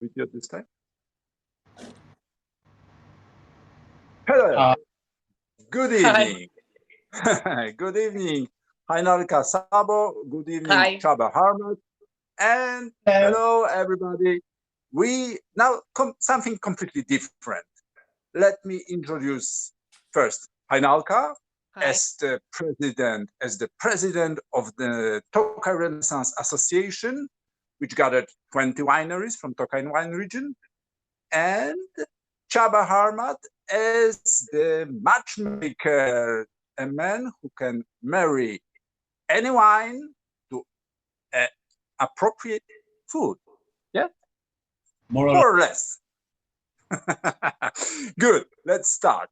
video this time. Hello. Good evening. Good evening. Hainalka Sabo. Good evening, Hi. Csaba Harmath. And hello, everybody. We now something completely different. Let me introduce first Hainalka as the president of the Tokaj Renaissance Association, which gathered 20 wineries from Tokaj wine region, and Csaba Harmath as the matchmaker, a man who can marry any wine to appropriate food. Yeah? More or less. Good. Let's start.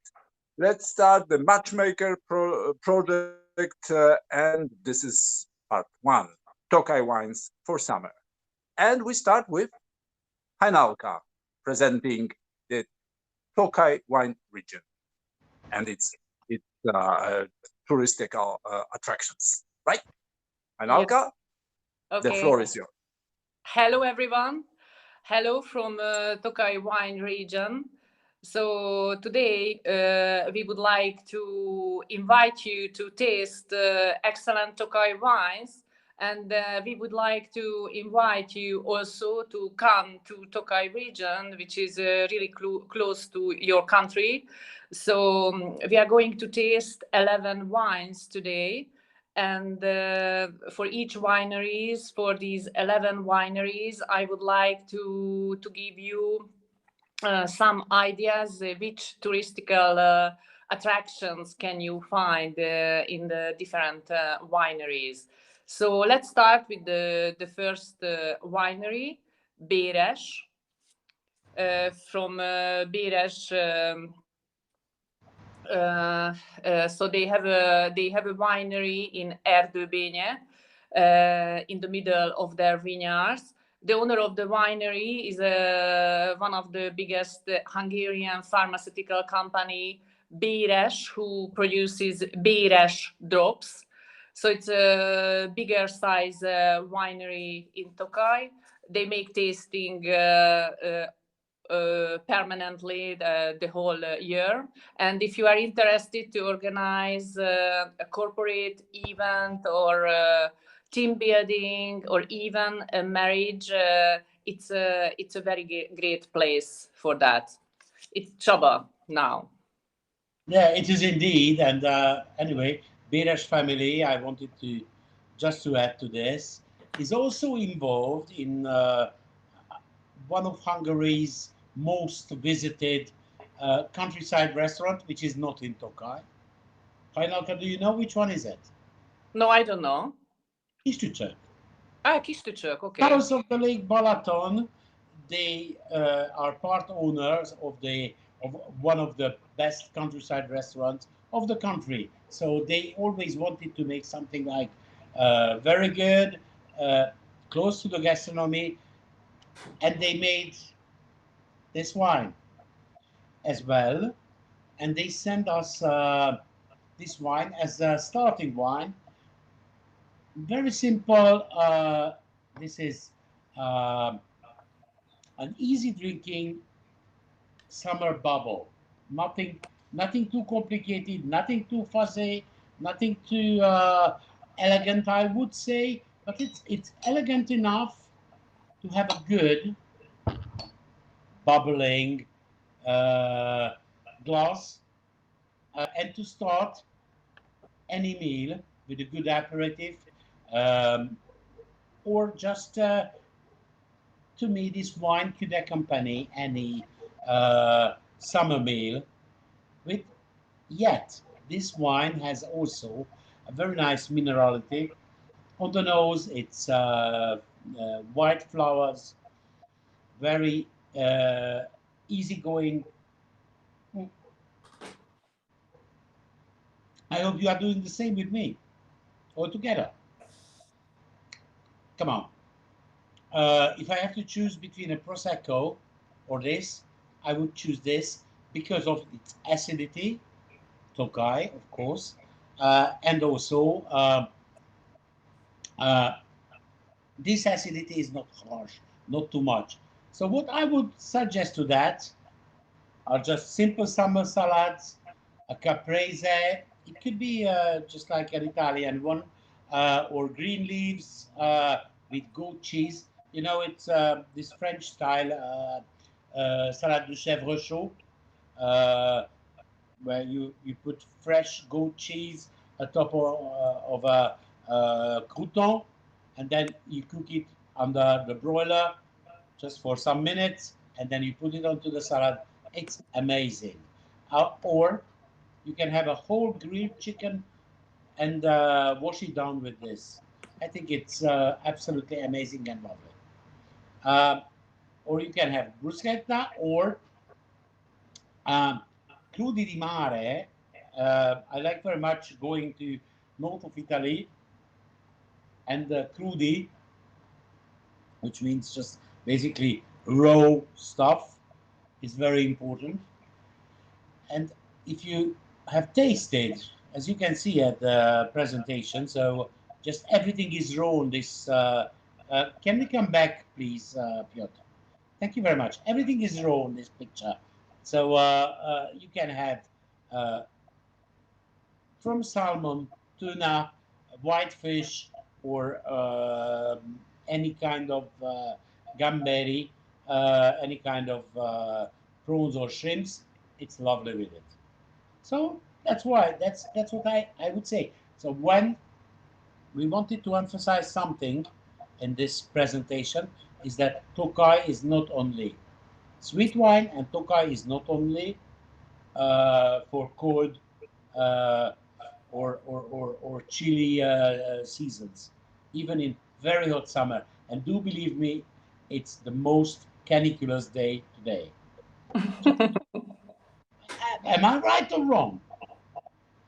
Let's start the Matchmaker project, and this is part one, Tokaj wines for summer. And we start with Hainalka presenting the Tokaj wine region and its touristical attractions, right? Hainalka, okay. The floor is yours. Hello, everyone. Hello from Tokaj wine region. So today we would like to invite you to taste excellent Tokaj wines, and we would like to invite you also to come to Tokaj region, which is really close to your country. So we are going to taste 11 wines today. And for each wineries, for these 11 wineries, I would like to give you some ideas which touristical attractions can you find in the different wineries. So let's start with the first winery, Béres. From Béres, so they have a winery in Erdőbénye, in the middle of their vineyards. The owner of the winery is one of the biggest Hungarian pharmaceutical company, Béres, who produces Béres drops. So it's a bigger size winery in Tokaj. They make tasting permanently the whole year. And if you are interested to organize a corporate event or team building or even a marriage, it's a very great place for that. It's Csaba now. Yeah, it is indeed. And anyway, Béres family, I wanted to just to add to this, is also involved in one of Hungary's most visited countryside restaurant, which is not in Tokaj. Hainalka, do you know which one is it? No, I don't know. Kistücsök. Kistücsök, okay. South of the Lake Balaton, they are part owners of one of the best countryside restaurants of the country. So they always wanted to make something like very good, close to the gastronomy, and they made this wine as well. And they sent us this wine as a starting wine. Very simple. This is an easy drinking summer bubble. Nothing too complicated, nothing too fussy, nothing too elegant, I would say. But it's elegant enough to have a good bubbling glass and to start any meal with a good aperitif, or just to me, this wine could accompany any summer meal. With yet, this wine has also a very nice minerality. On the nose, it's white flowers, very easygoing. I hope you are doing the same with me, all together. Come on. If I have to choose between a Prosecco or this, I would choose this because of its acidity, Tokaj, of course, and also this acidity is not harsh, not too much. So what I would suggest to that are just simple summer salads, a caprese. It could be just like an Italian one, or green leaves with goat cheese. You know, it's this French style salade de chèvre chaud, uh, where you put fresh goat cheese atop of a crouton, and then you cook it under the broiler just for some minutes, and then you put it onto the salad. It's amazing. Or you can have a whole grilled chicken and wash it down with this. I think it's absolutely amazing and lovely. Uh, or you can have bruschetta or um, crudi di mare. I like very much going to north of Italy, and crudi, which means just basically raw stuff, is very important. And if you have tasted, as you can see at the presentation, so just everything is raw on this. Can we come back, please, Piotr? Thank you very much. Everything is raw in this picture. So you can have uh, from salmon, tuna, whitefish, or any kind of gamberi, any kind of prawns or shrimps. It's lovely with it. So that's why that's what I would say. So when we wanted to emphasize something in this presentation is that Tokaj is not only sweet wine, and Tokaj is not only for cold uh, or chilly seasons, even in very hot summer. And do believe me, it's the most caniculous day today. Am I right or wrong?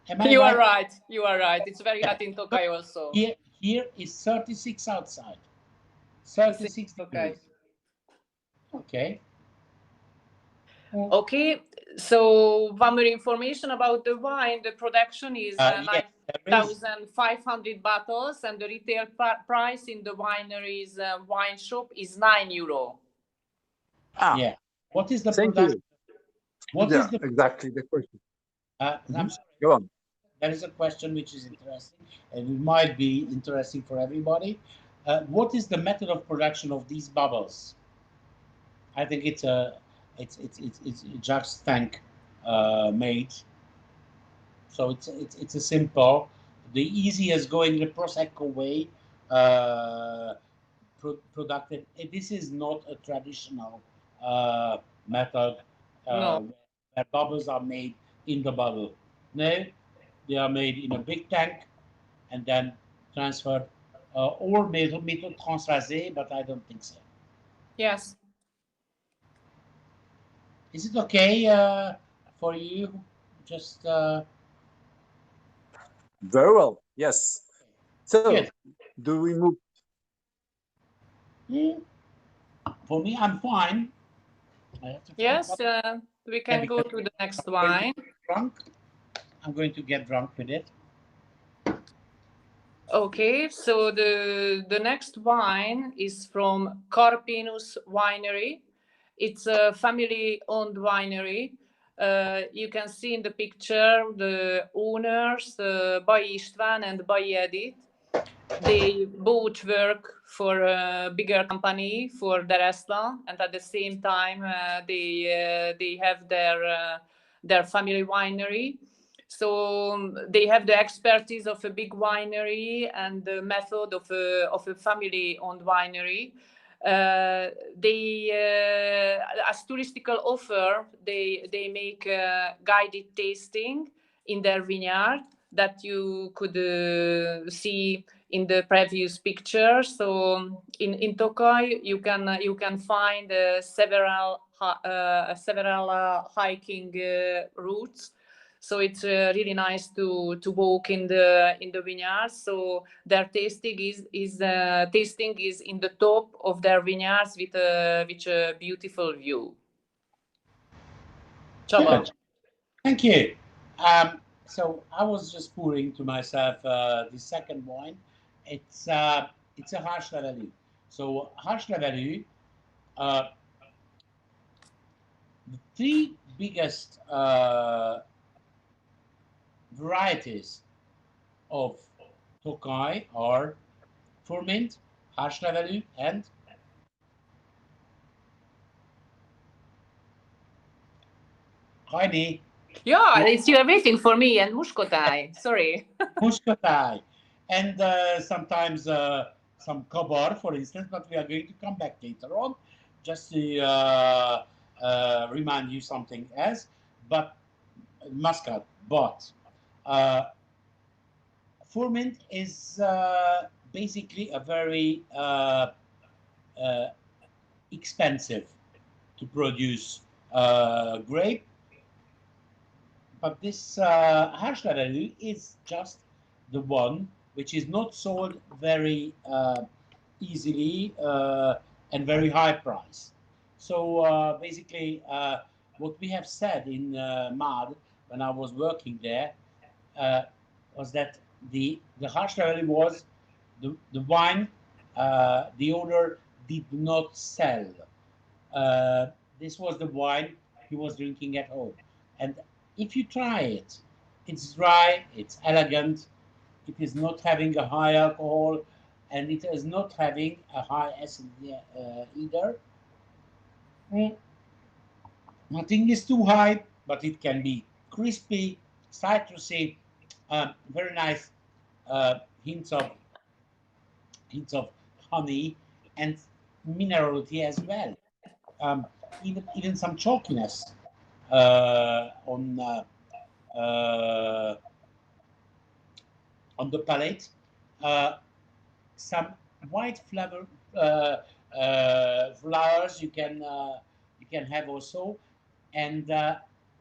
Am I You are right? right. You are right. It's very hot in Tokaj also. Here is 36 outside. The same 36 in Tokaj. degrees. Okay. Okay, so one more information about the wine. The production is Yes, there is. 9,500 bottles, and the retail price in the winery's wine shop is €9. Ah, Yeah. What is the thank production? you. What Yeah, is the? exactly the question. I'm Mhm. sorry. Go on. There is a question which is interesting, and it might be interesting for everybody. What is the method of production of these bubbles? I think it's just tank made. So it's a simple, the easiest going the prosecco way uh, producted. This is not a traditional method No. where bubbles are made in the bottle. No, they are made in a big tank and then transferred, or method transfasé, but I don't think so. Yes. Is it okay for you? Just Very well. Yes. So, good. do we move? Hmm. For me, I'm fine. I have to fill Yes. up. We Yeah, can go because to the next I'm going to wine. get drunk. I'm going to get drunk with it. Okay, so the next wine is from Carpinus Winery. It's a family-owned winery. You can see in the picture the owners, by István and by Edith. They both work for a bigger company for Deresla, and at the same time they have their family winery. So they have the expertise of a big winery and the method of a family-owned winery. They as touristical offer, they make guided tasting in their vineyard that you could see in the previous picture. So in Tokaj you can find several hiking routes. So it's really nice to walk in the vineyards. So their tasting is in the top of their vineyards with a beautiful view. Csaba. Good. Thank you. So I was just pouring to myself the second wine. It's a harsh level. So harsh level, uh, the three biggest varieties of Tokaj are Furmint, Harslavelu, and Heine Yeah, it's you're waiting for me and Muskotai. Sorry. Muscatai, and sometimes some Kabar, for instance, but we are going to come back later on just to remind you something else. But Muscat, but uh, Furmint is basically a very uh, expensive to produce grape, but this Harshlavelu is just the one which is not sold very easily and very high price. So basically, what we have said in MAD when I was working there uh, was that the Harshlavelu was the wine the owner did not sell. Uh, this was the wine he was drinking at home. And if you try it, it's dry, it's elegant, it is not having a high alcohol, and it is not having a high acidity either. Mm, Nothing is too high, but it can be crispy, citrusy, very nice uh, hints of hints of honey and minerality as well. Um, even some chalkiness on uh, on the palate. Uh, some white flavor flowers you can have also, and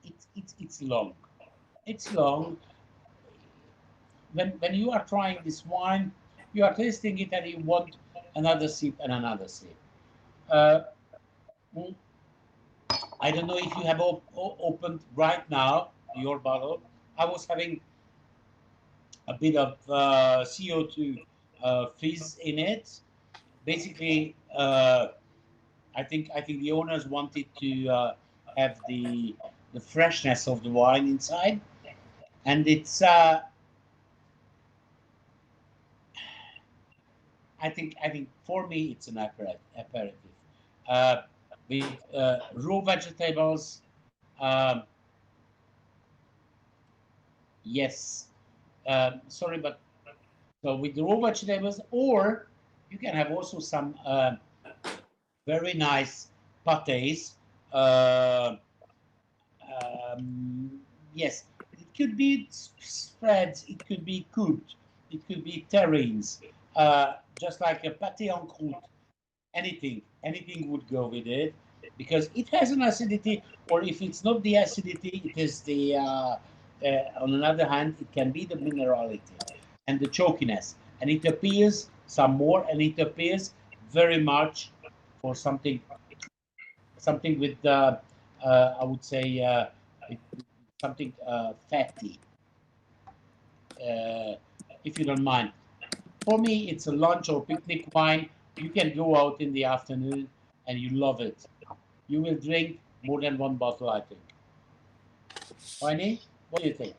it's long. It's long. When you are trying this wine, you are tasting it and you want another sip and another sip. Uh, mm, I don't know if you have opened right now your bottle. I was having a bit of CO2 fizz in it. Basically, I think the owners wanted to have the freshness of the wine inside, and it's I think for me it's an aperitif with raw vegetables. Um, yes, sorry, but so with the raw vegetables, or you can have also some very nice pâtés. Uh, yes, it could be spreads, it could be cooked, it could be terrines, just like a pâté en croûte. Anything would go with it because it has an acidity, or if it's not the acidity, it is the. On another hand, it can be the minerality and the chokiness, and it appears some more, and it appears very much for something with I would say with something fatty, uh, if you don't mind. For me, it's a lunch or picnic wine. You can go out in the afternoon and you love it. You will drink more than one bottle, I think. Winnie, what do you think?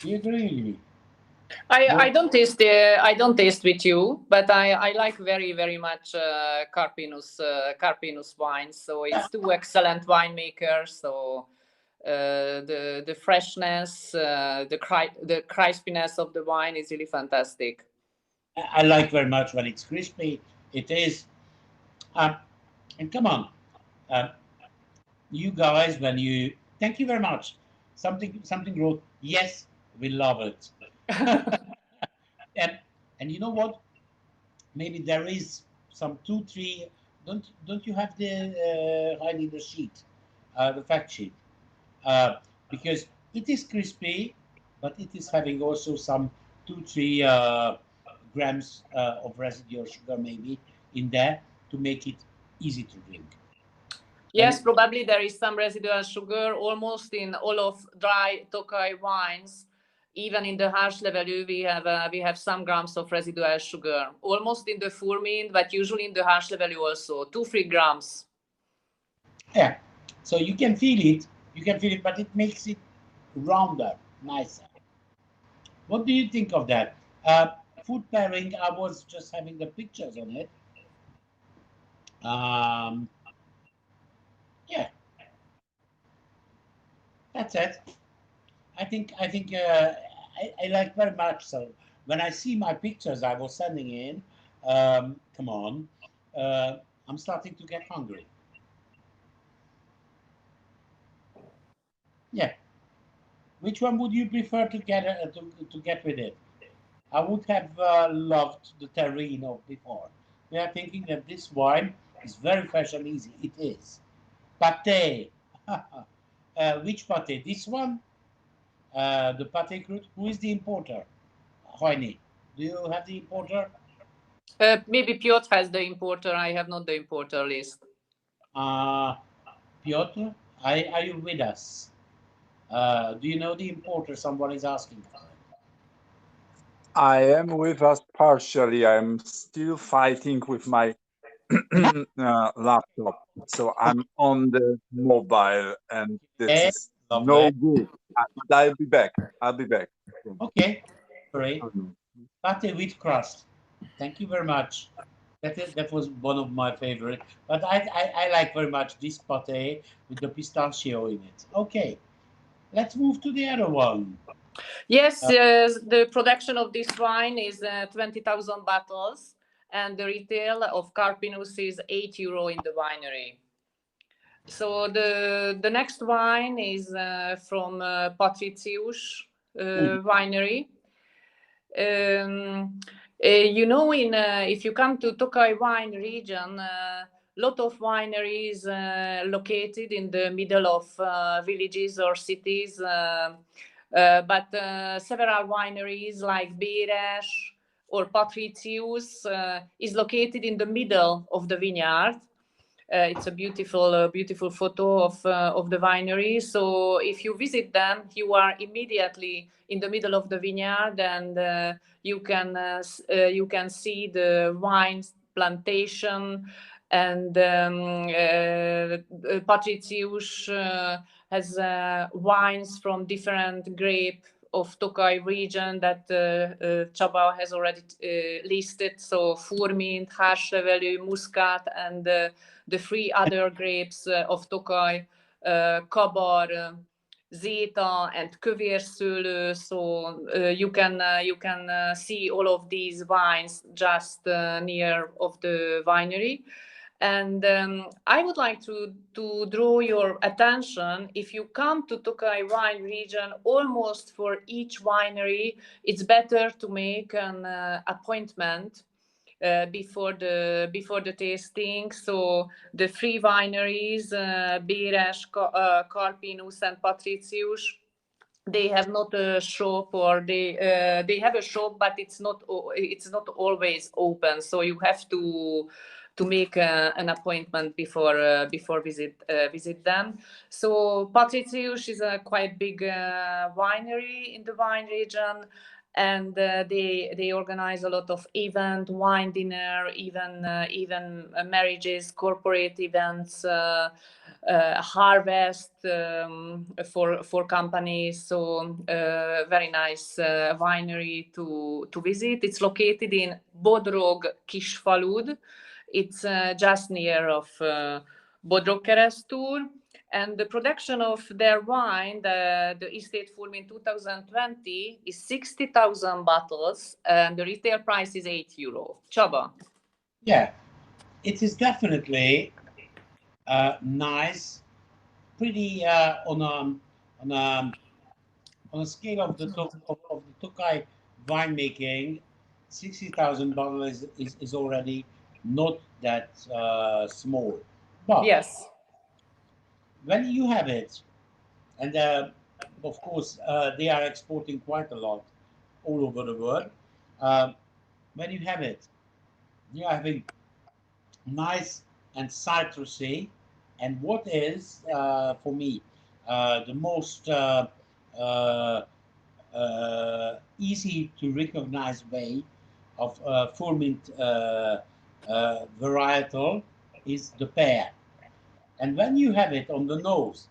Do you agree with me? I don't taste with you, but I like very much Carpinus wines. So it's two excellent winemakers. So the freshness, the crispiness of the wine is really fantastic. I like very much when it's crispy. It is. Um, and come on, um, you guys, when you thank you very much. Something wrote. Yes, we love it. and and you know what? Maybe there is some two, three. Don't you have the hiding the sheet, the fact sheet? Because it is crispy, but it is having also some 2 3 grams of residual sugar maybe in there to make it easy to drink. Yes, probably there is some residual sugar almost in all of dry Tokaj wines. Even in the Harshlavelu, we have some grams of residual sugar, almost in the Furmint, but usually in the Harshlavelu also 2-3 grams. Yeah, So you can feel it, but it makes it rounder, nicer. What do you think of that? Food pairing, I was just having the pictures on it. Um, yeah, that's it. I like very much. So when I see my pictures I was sending in, come on, uh, I'm starting to get hungry. Yeah. Which one would you prefer to get with it? I would have loved the terrine of before. We are thinking that this wine is very fresh and easy. It is. Pate. Which pate? This one? The pate crude? Who is the importer? Hoini. Do you have the importer? Maybe Piotr has the importer. I have not the importer list. Piotr, are you with us? Do you know the importer? Someone is asking for it. I am with us partially. I'm still fighting with my laptop, so I'm on the mobile, and this Okay, is no lovely. good. But I'll be back. I'll be back. Okay, great. Pate with crust. Thank you very much. That was one of my favorite. But I like very much this pate with the pistachio in it. Okay, let's move to the other one. Yes, the production of this wine is 20,000 bottles, and the retail of Carpinus is €8 in the winery. So the next wine is from Patricius winery. If you come to Tokaj wine region, lot of wineries located in the middle of villages or cities, but several wineries like Béres or Patricius is located in the middle of the vineyard. It's a beautiful photo of the winery. So if you visit them, you are immediately in the middle of the vineyard, and you can see the wine plantation. And Patricius has wines from different grape of Tokaj region that Csaba has already listed. So Furmint, Hárslevelű, Muscat, and the three other grapes of Tokaj, Kabar, Zeta, and Kövérszőlő. So you can see all of these wines just near of the winery. And I would like to draw your attention. If you come to Tokaj wine region, almost for each winery, it's better to make an appointment before the tasting. So the three wineries, Béres, Carpinus, and Patricius, they have not a shop, or they have a shop, but it's not always open. So you have to make an appointment before visit them. So Patricius is a quite big winery in the wine region, and they organize a lot of event, wine dinner, even marriages, corporate events, harvest for companies. So very nice winery to visit. It's located in Bodrog Kisfalud. It's just near of Bodrog Keresztúr. And the production of their wine, the estate full in 2020, is 60,000 bottles, and the retail price is €8. Csaba. Yeah, it is definitely nice, pretty on a scale of of the Tokaj winemaking. 60,000 bottles is already not that small, but Yes. when you have it, and of course they are exporting quite a lot all over the world. Uh, when you have it, you are having nice and citrusy, and what is for me the most uh, easy to recognize way of Furmint varietal is the pear. And when you have it on the nose,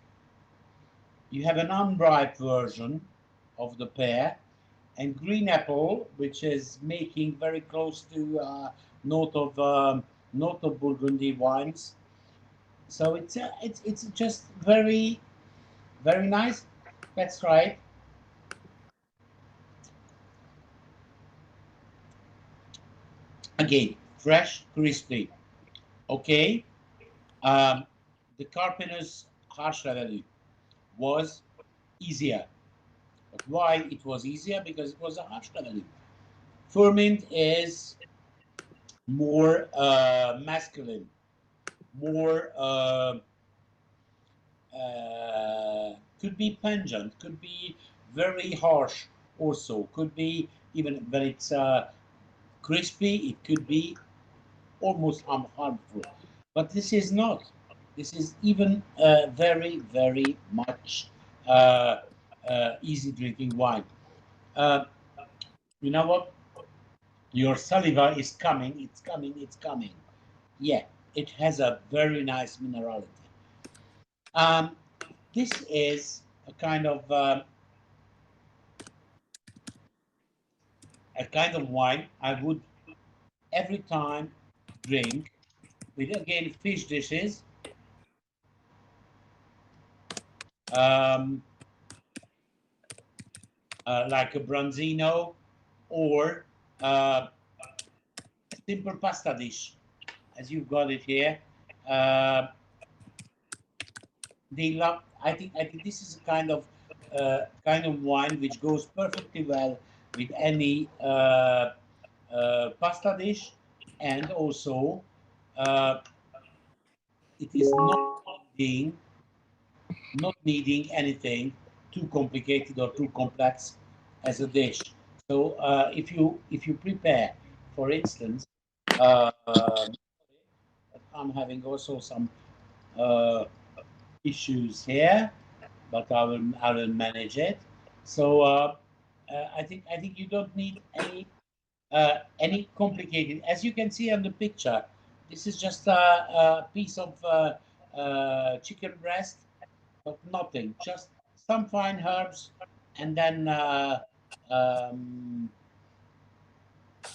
you have an unripe version of the pear, and green apple, which is making very close to note of Burgundy wines. So it's just very very nice. Let's try it. Again, fresh, crispy. Okay. Um, the Carpenter's harsh revenue was easier. But why it was easier? Because it was a harsh revenue. Ferment is more masculine, more could be pungent, could be very harsh also, could be even when it's crispy, it could be almost harmful. But this is not. This is even very, very much uh, easy drinking wine. Uh, you know what? Your saliva is coming, it's coming, it's coming. Yeah, it has a very nice minerality. Um, this is a kind of wine I would every time drink with again fish dishes, um, like a branzino or uh, simple pasta dish, as you've got it here. Uh, they love. I think this is a kind of wine which goes perfectly well with any pasta dish, and also uh, it is needing not needing anything too complicated or too complex as a dish. So if you prepare, for instance, uh, I'm having also some uh, issues here, but I will manage it. So I think you don't need any complicated. As you can see on the picture, this is just a piece of chicken breast, but nothing. Just some fine herbs, and then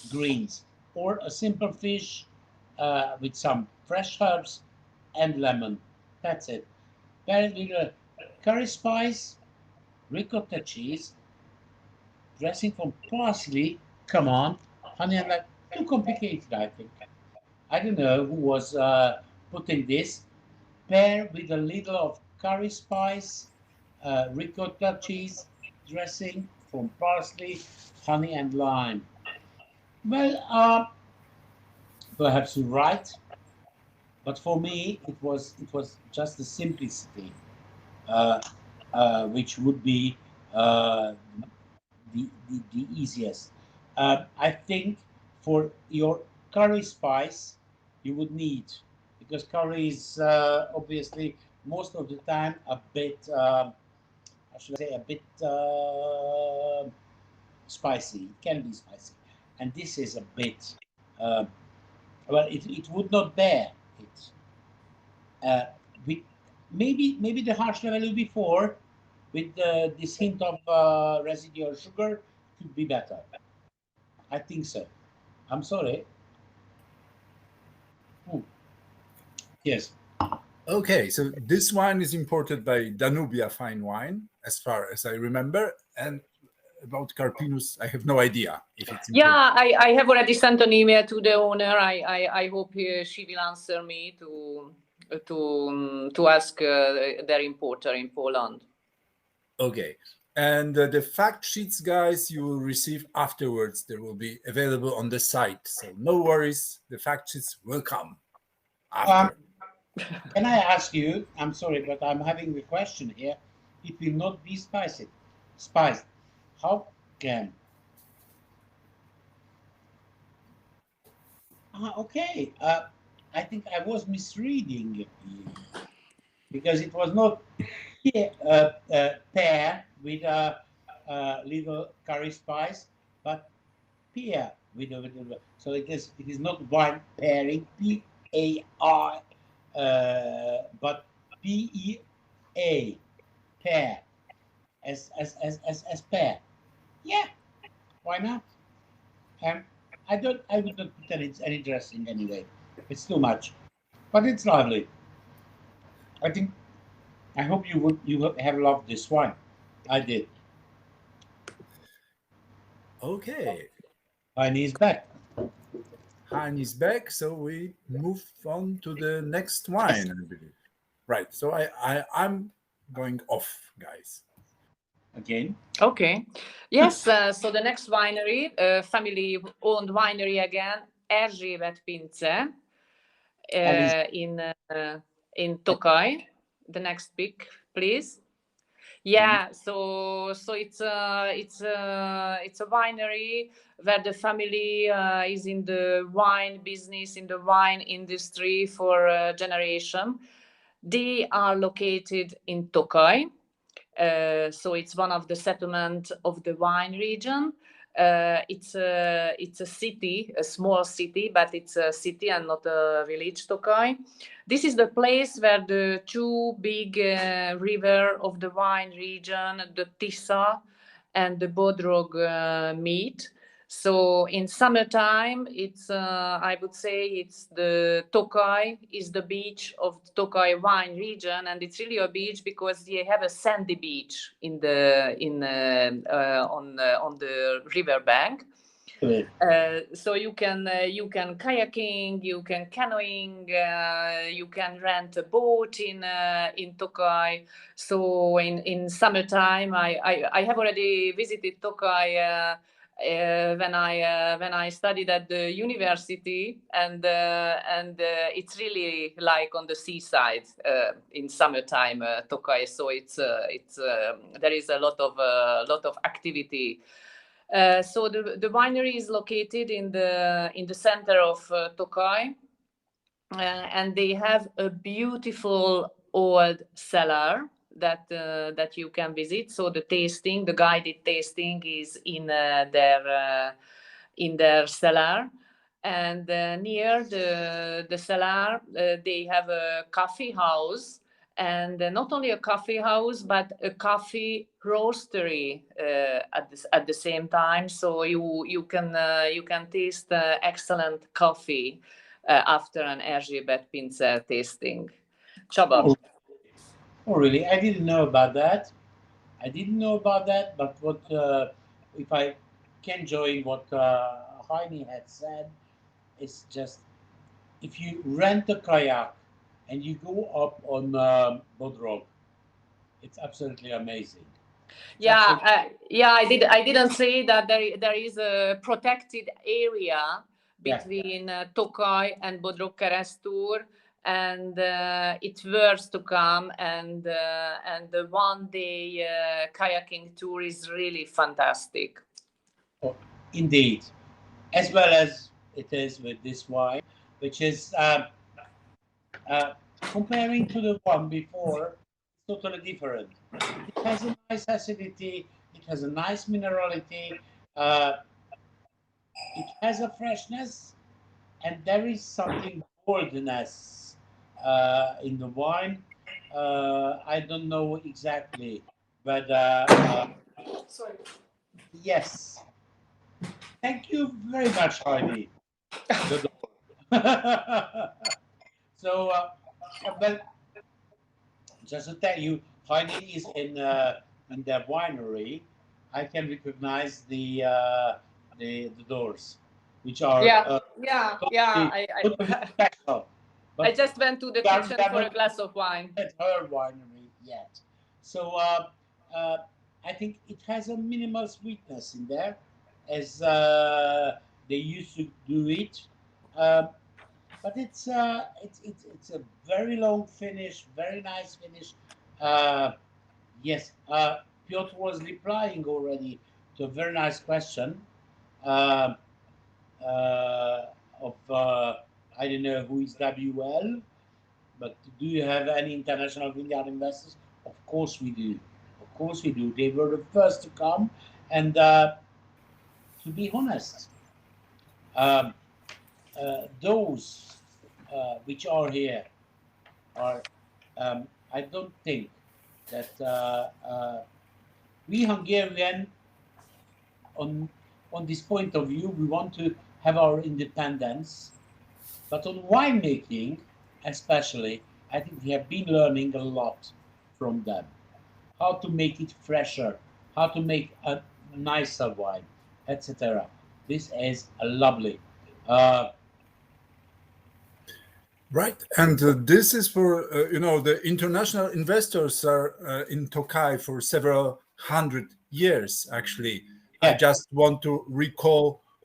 greens, or a simple fish with some fresh herbs and lemon. That's it. Very little curry spice, ricotta cheese, dressing from parsley. Come on, honey, and like too complicated. I think. I don't know who was putting this. Pair with a little of curry spice, ricotta cheese, dressing from parsley, honey, and lime. Well, perhaps you're right, but for me, it was just the simplicity, uh, which would be uh, the easiest. I think for your curry spice, you would need, because curry is obviously most of the time a bit, I should say, a bit spicy. It can be spicy, and this is a bit. Uh, well, it would not bear it. Uh, we, maybe the harsh level before, with this hint of residual sugar, could be better. I think so. I'm sorry. Hmm. Yes. Okay, so this wine is imported by Danubia Fine Wine, as far as I remember. And about Carpinus, I have no idea if it's imported. Yeah, I have already sent an email to the owner. I hope she will answer me to ask their importer in Poland. Okay. And the fact sheets, guys, you will receive afterwards. They will be available on the site. So no worries. The fact sheets will come after. Can I ask you? I'm sorry, but I'm having a question here. It will not be spicy. Spiced. How can? Okay. I think I was misreading you, because it was not pear with a little curry spice, but pear with a. So it is not wine pairing. P A R but PEA, pear, as pear. Yeah, why not? Um, I would not put any dressing anyway. It's too much, but it's lovely. I think. I hope you have loved this wine. I did. Okay, Heine is back. Han is back, so we move on to the next wine, I believe. Right. So I'm going off, guys. Again. Okay. Yes. So the next winery, family-owned winery again, Erzsébet Pince, Alice. in Tokaj. The next pick, please. Yeah, so it's a winery where the family is in the wine business, in the wine industry for a generation. They are located in Tokaj, so it's one of the settlement of the wine region. It's a city, a small city, but it's a city and not a village, Tokaj. This is the place where the two big river of the wine region, the Tisza and the Bodrog, meet. So in summertime, it's I would say it's the Tokaj is the beach of the Tokaj wine region, and it's really a beach because they have a sandy beach in the on the river bank. So you can kayaking, you can canoeing, you can rent a boat in Tokaj. So in summertime, I have already visited Tokaj when I studied at the university, and it's really like on the seaside in summertime, Tokaj. So it's there is a lot of activity. So the winery is located in the center of Tokaj, and they have a beautiful old cellar that you can visit. So the guided tasting is in their cellar, and near the cellar they have a coffee house, and not only a coffee house but a coffee roastery at the same time. So you can taste excellent coffee after an Erzsébet Pince tasting. Csaba. Oh, oh, really? I didn't know about that. I didn't know about that. But what if I can join what Heine had said? It's just if you rent a kayak and you go up on Bodrog, it's absolutely amazing. It's Yeah, absolutely, I didn't say that there is a protected area yeah. between Tokaj and Bodrog Keresztúr, and it's worth to come. And the 1 day kayaking tour is really fantastic. Oh, indeed, as well as it is with this wine, which is uh, comparing to the one before, totally different. It has a nice acidity, it has a nice minerality, uh, it has a freshness, and there is something boldness in the wine. I don't know exactly, but Sorry. yes. Thank you very much, Heidi. The door. So, well, just to tell you, Heidi is in the winery. I can recognize the doors, which are Yeah, yeah, yeah. totally, totally special. I But just went to the we are kitchen for a not glass of wine. at her winery yet. So uh, I think it has a minimal sweetness in there, as they used to do it. Um, but it's a very long finish, very nice finish. Uh, yes, Piotr was replying already to a very nice question uh, of I don't know who is WL, but do you have any international vineyard investors? Of course we do. Of course we do. They were the first to come, and to be honest, um, those which are here are. I don't think that we Hungarian, on this point of view, we want to have our independence, but on winemaking, especially, I think we have been learning a lot from them. How to make it fresher, how to make a nicer wine, etc. This is a lovely. Right, and this is for the international investors are in Tokaj for several hundred years. Actually, I Yeah. just want to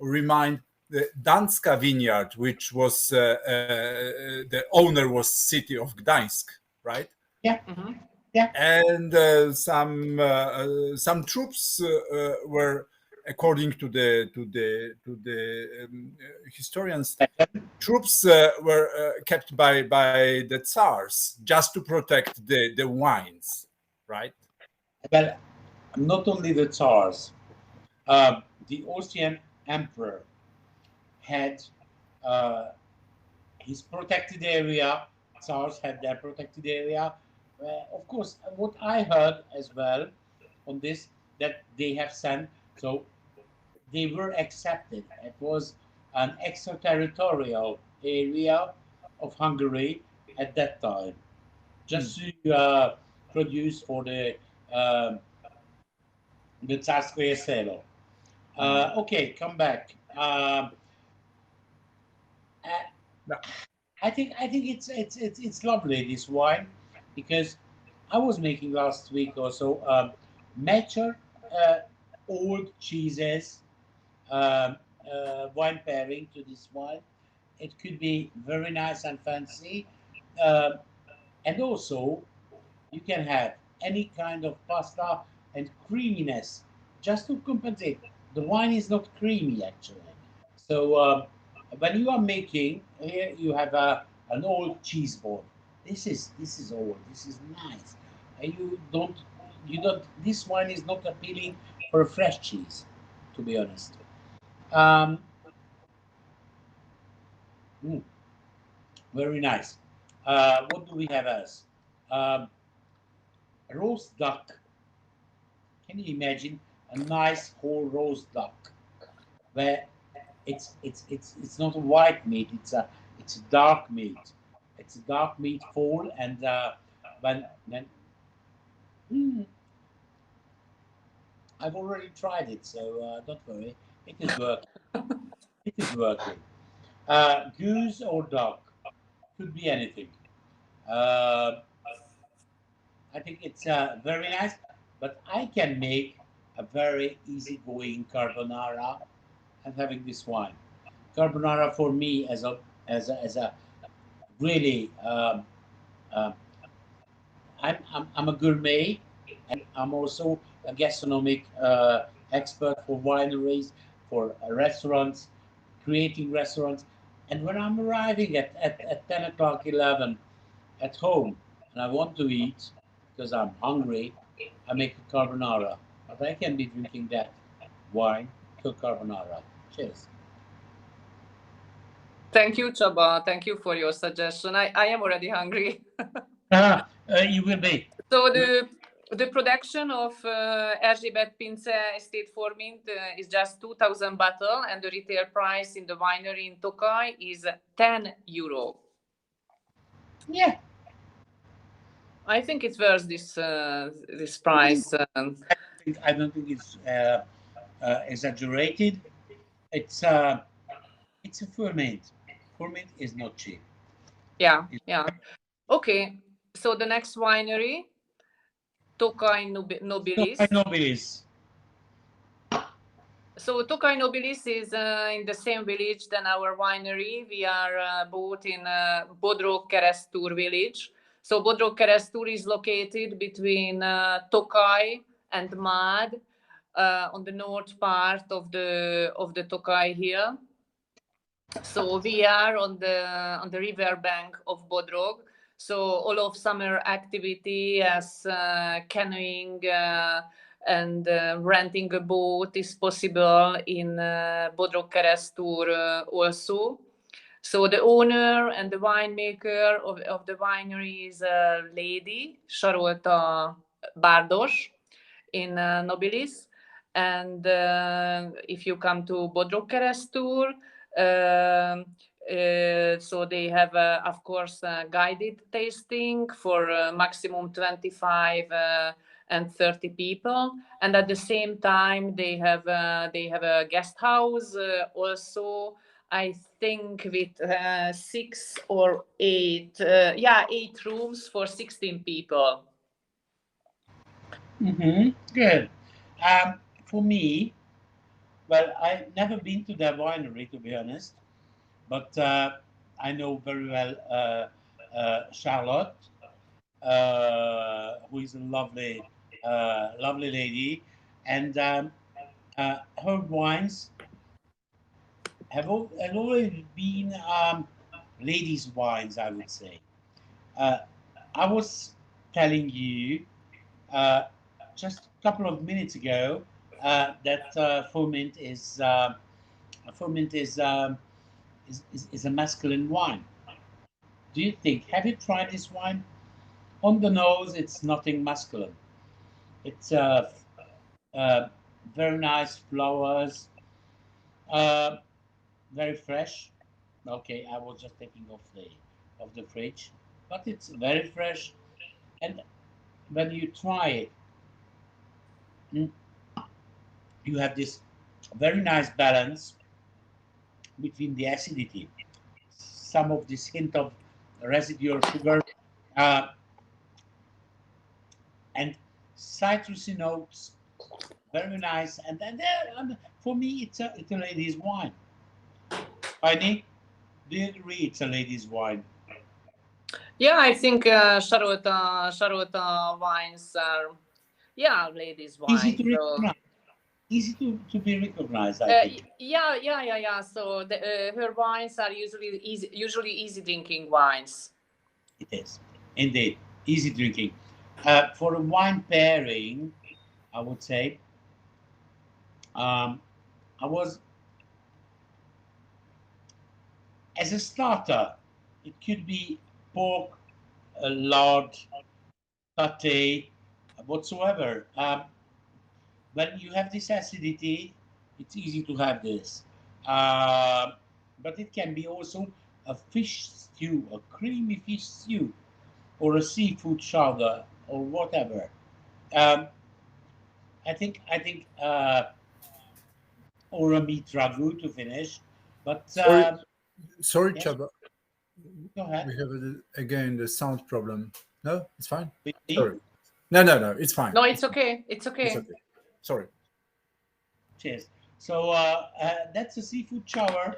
remind the Danska vineyard, which was the owner was city of Gdańsk, right? Yeah. Mhm. Yeah. And some troops were, according to the historians, troops were kept by the Tsars just to protect the wines, right? Well, not only the Tsars, the Austrian emperor had uh, his protected area. Tsars had their protected area. Of course, what I heard as well on this, that they have sent, so they were accepted. It was an extraterritorial area of Hungary at that time, just to produce for the Tsarskoye Selo. Okay, come back. I Yeah. I think it's lovely, this wine, because I was making last week or so mature uh, old cheeses, um, wine pairing to this wine. It could be very nice and fancy, um, and also you can have any kind of pasta and creaminess just to compensate. The wine is not creamy actually. So when you are making here, you have an old cheese board. This is old. This is nice. And you don't. This wine is not appealing for a fresh cheese, to be honest. Um, mm, very nice. What do we have else? Um, roast duck. Can you imagine a nice whole roast duck where it's not a white meat, it's a dark meat. It's a dark meat full, and when mm, I've already tried it, so don't worry, it is working. It is working. Goose or duck, could be anything. Uh, I think it's very nice, but I can make a very easygoing carbonara and having this wine. Carbonara for me as a really uh, I'm a gourmet, and I'm also a gastronomic expert for wineries, for restaurants, creating restaurants. And when I'm arriving at 10 o'clock, 11 at home, and I want to eat because I'm hungry, I make a carbonara. But I can be drinking that wine to carbonara. Cheers. Thank you, Csaba. Thank you for your suggestion. I am already hungry. You will be. So the production of Erzsébet Pince Estate Formint is just 2,000 bottle, and the retail price in the winery in Tokaj is €10. Yeah. I think it's worth this price. I don't think it's exaggerated. It's it's a ferment. Ferment is not cheap. Yeah. Okay, so the next winery, Tokaj Nobilis. Nobilis. So Tokaj Nobilis is in the same village than our winery. We are both in Bodrog Keresztúr village. So Bodrog Keresztúr is located between Tokaj and Mad on the north part of the Tokaj hill. So we are on the river bank of Bodrog. So all of summer activity as canoeing and renting a boat is possible in Bodrog Keresztúr also. So the owner and the winemaker of the winery is a lady, Sarolta Bardos, in Nobilis. And if you come to Bodrogkeresztúr, so they have, of course, guided tasting for maximum 25 and 30 people, and at the same time they have a guest house also. I think with 6 or 8, 8 rooms for 16 people. Good. For me, well, I've never been to their winery, to be honest, but I know very well Charlotte, who is a lovely lady, and her wines have always been ladies' wines, I would say. Uh, I was telling you uh, just a couple of minutes ago that Foment is a masculine wine. Do you think? Have you tried this wine? On the nose, it's nothing masculine. It's uh, very nice flowers, uh, very fresh. Okay, I was just taking off the fridge, but it's very fresh. And when you try it, mm, you have this very nice balance between the acidity, some of this hint of residual sugar, uh, and citrusy notes. Very nice, and then for me, it's a lady's wine. Heidi, do you agree it's a lady's wine? Yeah, I think Charlotte wines are, ladies' Easy wine. to So recognize. Easy to be recognized, I think. yeah. So her wines are usually easy drinking wines. It is indeed easy drinking. For a wine pairing, I would say I was as a starter. It could be pork, lard, pate, whatsoever. When you have this acidity, it's easy to have this. Um but it can be also a fish stew, a creamy fish stew, or a seafood chowder, or whatever. Um, I think or a meat ragu to finish. But Sorry, yeah, Csaba. go ahead. We have again the sound problem. No, it's fine. Really? Sorry. No. It's fine. No, it's okay. It's okay. It's okay. Sorry. Cheers. So that's a seafood chowder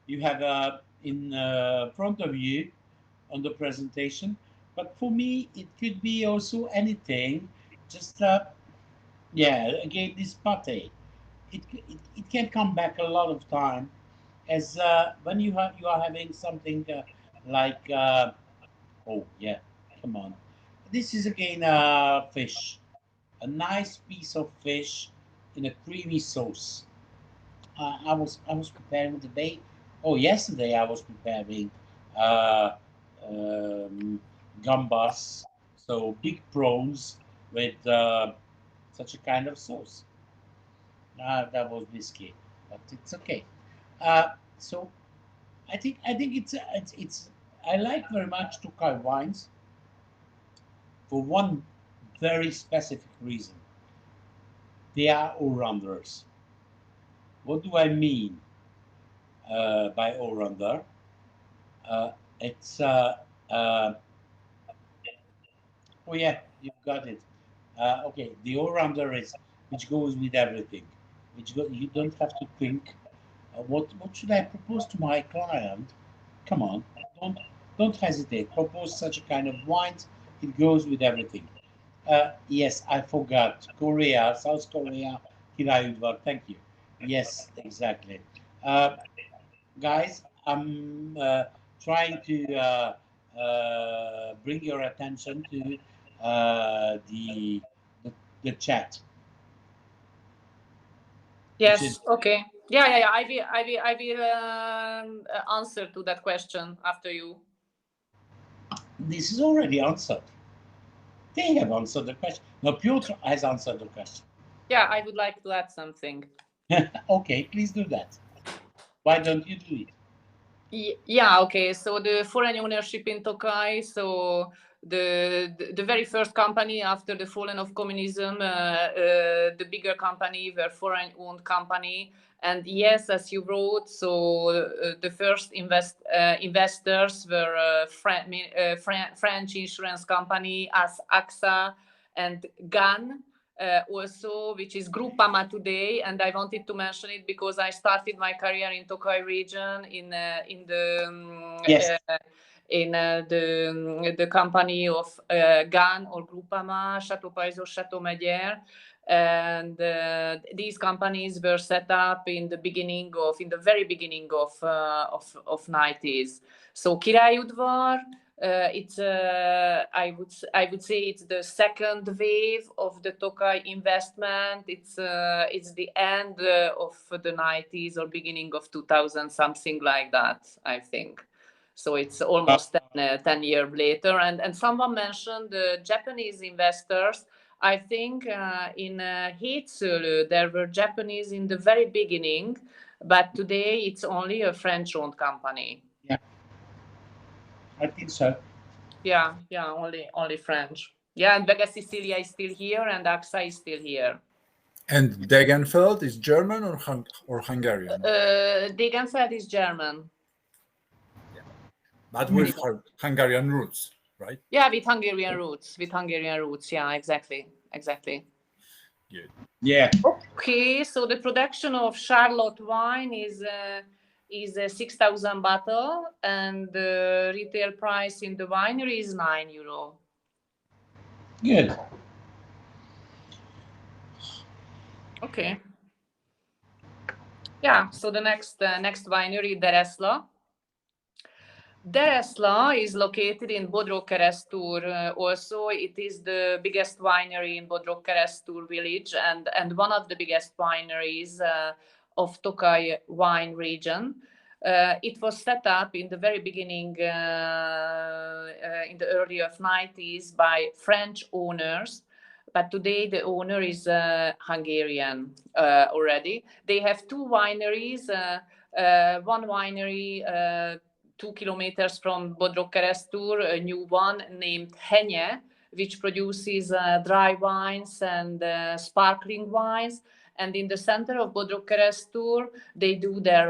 you have in front of you on the presentation. But for me, it could be also anything. Just again, this pate. It can come back a lot of time as when you are having something like oh yeah, come on. This is again fish, a nice piece of fish in a creamy sauce. I was preparing today. Oh, yesterday I was preparing uh, um, gambas, so big prawns with such a kind of sauce. That was risky, but it's okay. So I think it's I like very much Tokaj wines for one very specific reason. They are all-rounders. What do I mean by all-rounder? It's uh, oh yeah, you've got it. Okay, the all-rounder is which goes with everything. You don't have to think. What should I propose to my client? Come on, don't don't hesitate. Propose such a kind of wines. It goes with everything. Yes, I forgot. Korea, South Korea, Kirayudvar. Thank you. Yes, exactly. Uh, Guys, I'm trying to bring your attention to the chat, which is Yes. Okay. Yeah. I will answer to that question after you. This is already answered. They have answered the question. No, Piotr has answered the question. Yeah, I would like to add something. Okay, please do that. Why don't you do it? Yeah, okay. So the foreign ownership in Tokaj. So the very first company after the falling of communism, the bigger company were foreign owned company. And yes, as you wrote, so the first investors were French insurance company as AXA and GAN, also, which is Groupama today. And I wanted to mention it because I started my career in Tokaj region in Yes. the company of GAN or Groupama, Chateau Paizo, Chateau Megyere. And these companies were set up in the very beginning of 90s. So Király udvar, it's I would say it's the second wave of the Tokaj investment. It's the end of the 90s or beginning of 2000, something like that, I think. So it's almost 10 years later. And someone mentioned the Japanese investors. I think in Hétsölő there were Japanese in the very beginning, but today it's only a French-owned company. Yeah, I think so. Yeah, only French. Yeah, and Vega Sicilia is still here, and AXA is still here. And Degenfeld is German or Hungarian? Degenfeld is German. But with Hungarian roots, right? Yeah, with Hungarian roots. Yeah, exactly. Good. Yeah. Okay, so the production of Charlotte wine is 6,000 bottle, and the retail price in the winery is €9. Good. Okay. Yeah, so the next winery, Deresla. Deresla is located in Bodrog-Keresztúr. Also, it is the biggest winery in Bodrog-Keresztúr village and one of the biggest wineries of Tokaj wine region. It was set up in the very beginning, in the early of 90s by French owners, but today the owner is Hungarian already. They have two wineries. One winery 2 kilometers from Bodrog-Keresztúr, a new one named Henye, which produces dry wines and sparkling wines. And in the center of Bodrog-Keresztúr, they do their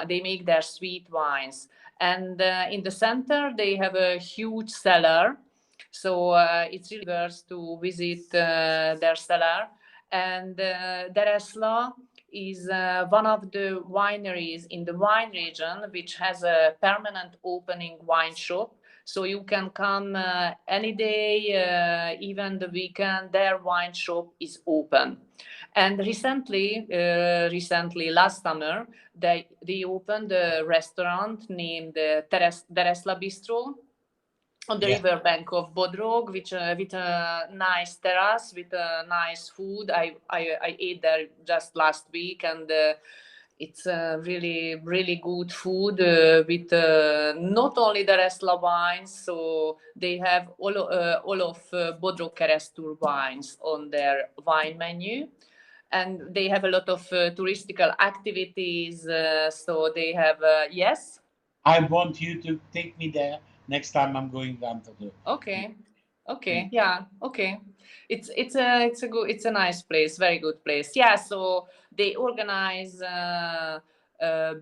they make their sweet wines. And in the center, they have a huge cellar. So it's really worth to visit their cellar. And Deresla is one of the wineries in the wine region which has a permanent opening wine shop. So you can come any day, even the weekend, their wine shop is open. And recently, last summer, they opened a restaurant named Deresla Bistro on the riverbank of Bodrog, with a nice terrace, with a nice food. I ate there just last week, and it's really, really good food with not only the Resla wines, so they have all of Bodrog-Keresztúr wines on their wine menu. And they have a lot of touristical activities. So they have, yes? I want you to take me there next time I'm going down to the. Okay, yeah, okay. It's a nice place, very good place. Yeah, so they organize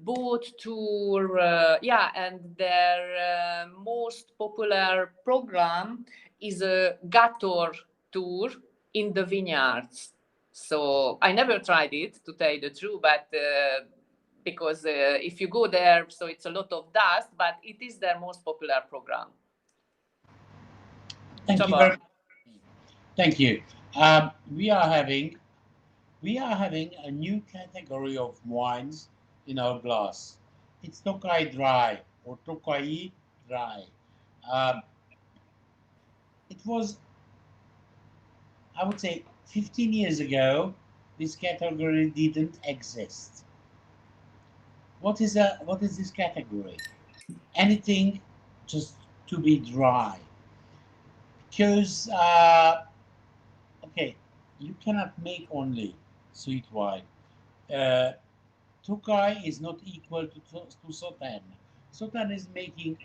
boat tour, and their most popular program is a Gator tour in the vineyards. So I never tried it, to tell you the truth, but because if you go there, so it's a lot of dust, but it is their most popular program. Thank you very much. Thank you. We are having a new category of wines in our glass. It's Tokaj Dry or Tokaj Dry. It was, I would say, 15 years ago, this category didn't exist. What is this category? Anything just to be dry. Because okay, you cannot make only sweet wine. Uh, Tokaj is not equal to Sauternes. Sauternes is making,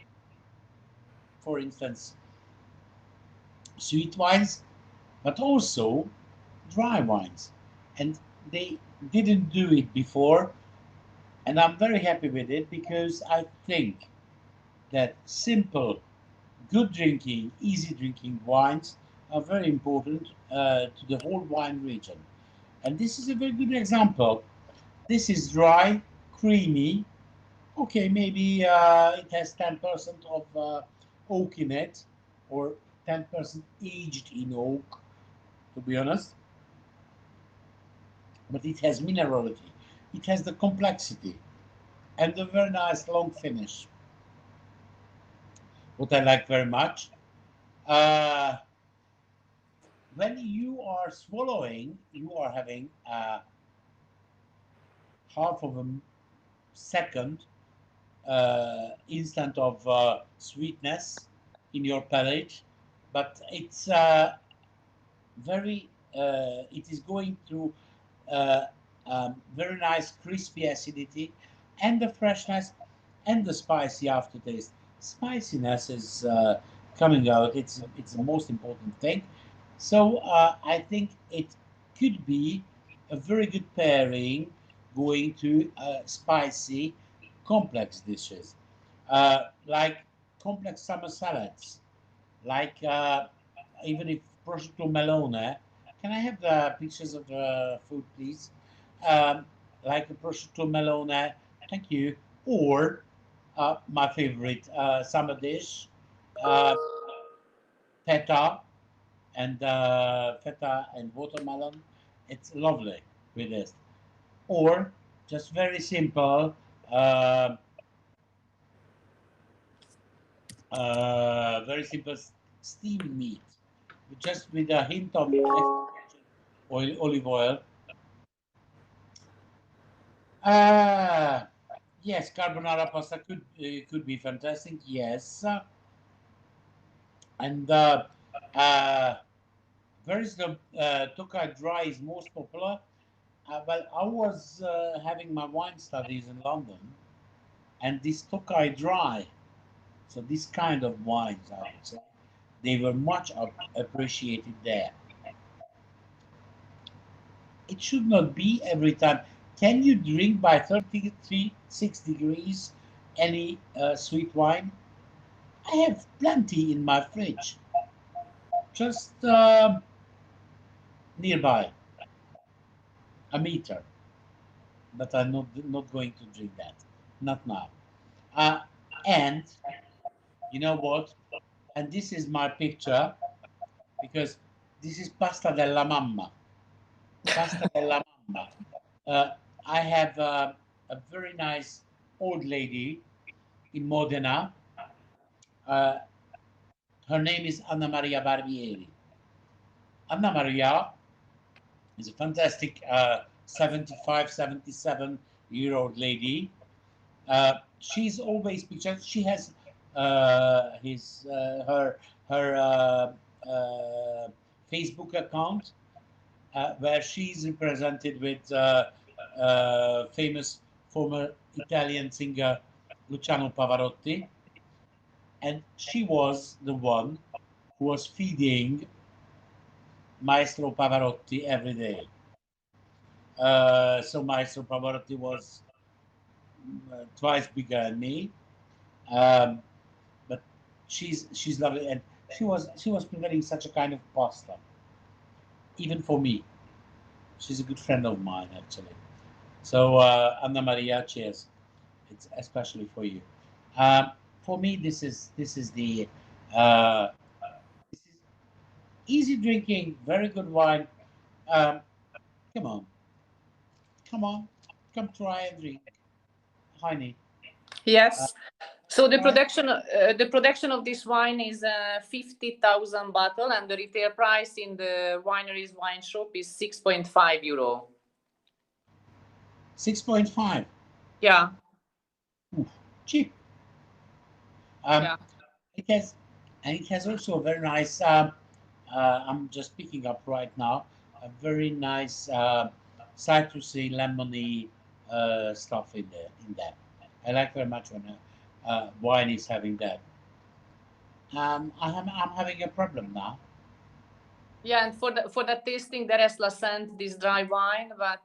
for instance, sweet wines, but also dry wines. And they didn't do it before, and I'm very happy with it because I think that simple, good drinking, easy drinking wines are very important to the whole wine region. And this is a very good example. This is dry, creamy. Okay, maybe it has 10% of oak in it, or 10% aged in oak, to be honest. But it has minerality, it has the complexity, and a very nice long finish. What I like very much. Uh, when you are swallowing, you are having half of a second instant of sweetness in your palate, but it's very it is going through uh, very nice crispy acidity and the freshness and the spicy aftertaste. Spiciness is coming out. It's the most important thing. So I think it could be a very good pairing going to spicy complex dishes, like complex summer salads, like even if prosciutto melone. Can I have the pictures of the food, please? Um, like a prosciutto melone, thank you. Or my favorite summer dish, uh, feta feta and watermelon. It's lovely with this. Or just very simple, uh, very simple steamed meat, just with a hint of olive oil. Uh, yes, carbonara pasta could be fantastic. Yes, and where is the Tokaj dry is most popular? Well, I was having my wine studies in London, and this Tokaj dry, so this kind of wines, I would say, they were much appreciated there. It should not be every time. Can you drink by 36 degrees any sweet wine? I have plenty in my fridge, just nearby, a meter, but I'm not going to drink that, not now. Uh, and you know what? And this is my picture because this is pasta della mamma. Pasta della mamma. Uh, I have a very nice old lady in Modena. Uh, her name is Anna Maria Barbieri. Anna Maria is a fantastic 75, 77-year old lady. She's always pictured. She has her Facebook account where she's represented with famous former Italian singer Luciano Pavarotti, and she was the one who was feeding Maestro Pavarotti every day. So Maestro Pavarotti was twice bigger than me, um, but she's lovely, and she was preparing such a kind of pasta, even for me. She's a good friend of mine, actually. So Anna Maria, cheers. It's especially for you. Um, for me, this is the this is easy drinking, very good wine. Um, come on, come on, come try and drink, honey. Uh, Yes. So try. the production of this wine is 50,000 bottle, and the retail price in the winery's wine shop is 6.5 euro. 6.5. Yeah. Ooh, cheap. Yeah. It has also a very nice. I'm just picking up right now. A very nice citrusy, lemony stuff in there. I like very much when wine is having that. I'm having a problem now. Yeah, and for the tasting, the Resla sent this dry wine. But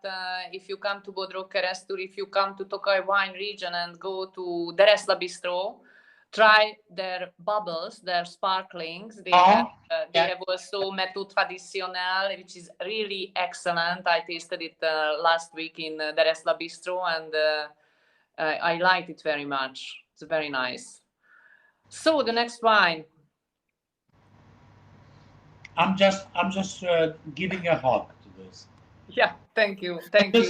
if you come to Bodrog Keresztúr, if you come to Tokaj wine region and go to the Resla Bistro, try their bubbles, their sparklings. They have also Méthode Traditionnelle, which is really excellent. I tasted it last week in the Resla Bistro, and I liked it very much. It's very nice. So the next wine. I'm just giving a hug to this. Yeah, thank you.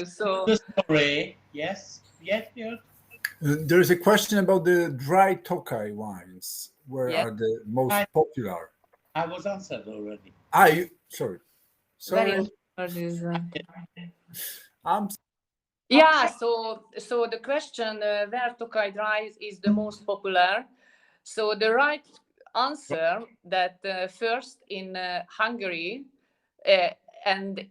So the story, yes, Piotr? There is a question about the dry Tokaj wines. Where Yeah. are the most popular? I was answered already. Sorry. Very I'm yeah, so the question where Tokaj dry is the most popular. So the right answer that first in Hungary, and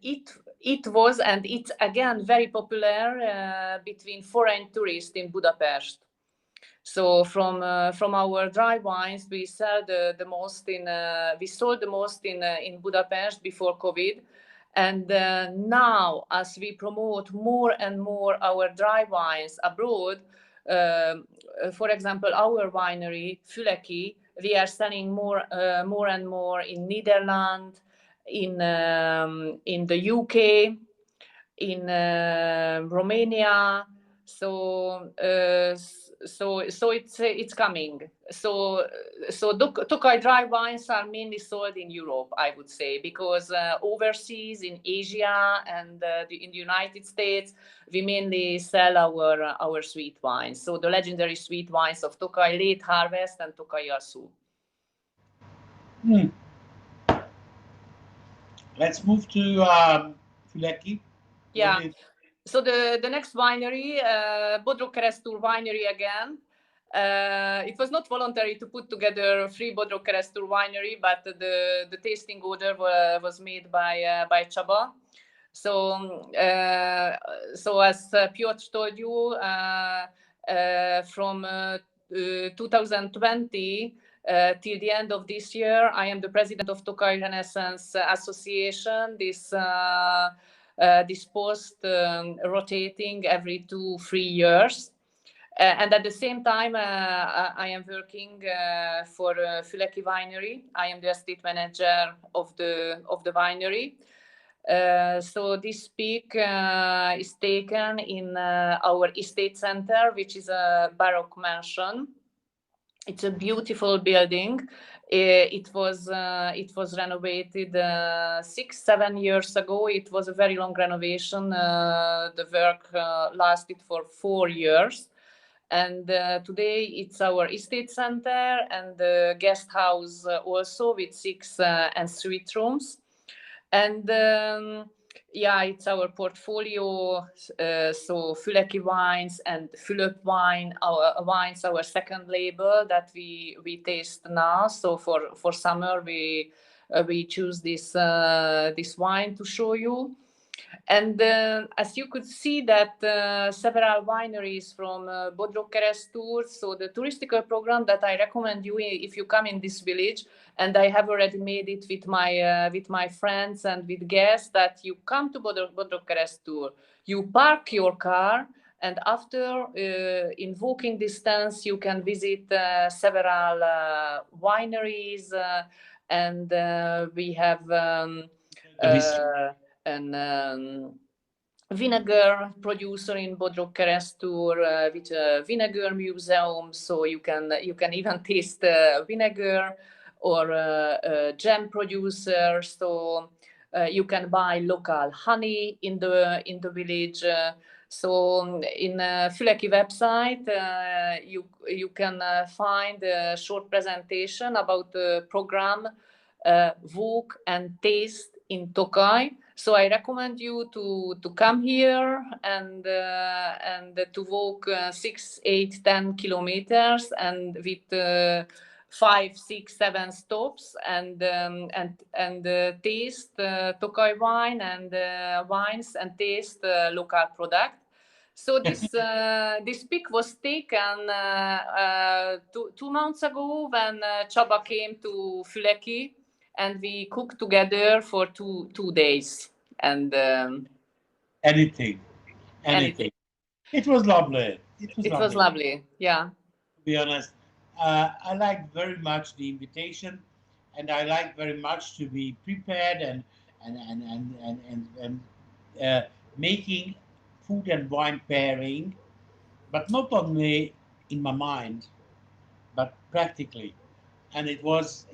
it was, and it's again very popular between foreign tourists in Budapest. So from our dry wines, we sell the most in we sold the most in Budapest before COVID, and now as we promote more and more our dry wines abroad, for example, our winery Füleki, we are selling more and more in Netherlands, in the UK, in Romania. So it's coming. So Tokaj dry wines are mainly sold in Europe, I would say, because overseas in Asia and in the United States, we mainly sell our sweet wines. So the legendary sweet wines of Tokaj Late Harvest and Tokaj Yasu. Let's move to Füleki. Yeah. So the next winery, Bodrog Keresztúr winery again. It was not voluntary to put together 3 Bodrog Keresztúr winery, but the tasting order was made by Csaba. So as Piotr told you, from 2020 till the end of this year, I am the president of Tokaj Renaissance Association. This post rotating every 2-3 years. And at the same time, I am working for Füleki Winery. I am the estate manager of the winery. So this peak is taken in our estate center, which is a Baroque mansion. It's a beautiful building. It was renovated 6-7 years ago. It was a very long renovation. The work lasted for 4 years. And today it's our estate center and the guest house also with 6 and suite rooms. And yeah, it's our portfolio. So Füleki wines and Fülöp wine, our wines, our second label that we taste now. So for summer we choose this wine to show you. And as you could see that several wineries from Bodrog Keresztúr, so the touristical program that I recommend you if you come in this village, and I have already made it with my friends and with guests, that you come to Bodrog Keresztúr, you park your car, and after in walking distance you can visit several wineries, and we have an vinegar producer in Bodrog Keresztúr with a vinegar museum, so you can even taste vinegar, or a jam producer, so you can buy local honey in the village. So in Füleki website you can find a short presentation about the program Walk and Taste in Tokaj. So I recommend you to come here and to walk 6, 8, 10 kilometers and with 5, 6, 7 stops and taste Tokaj wine and wines and taste local product. So this pic was taken 2 months ago when Csaba came to Füleki, and we cooked together for two days. And anything. anything. It was lovely. It was lovely. Yeah. To be honest, I like very much the invitation, and I like very much to be prepared and making food and wine pairing, but not only in my mind, but practically. And it was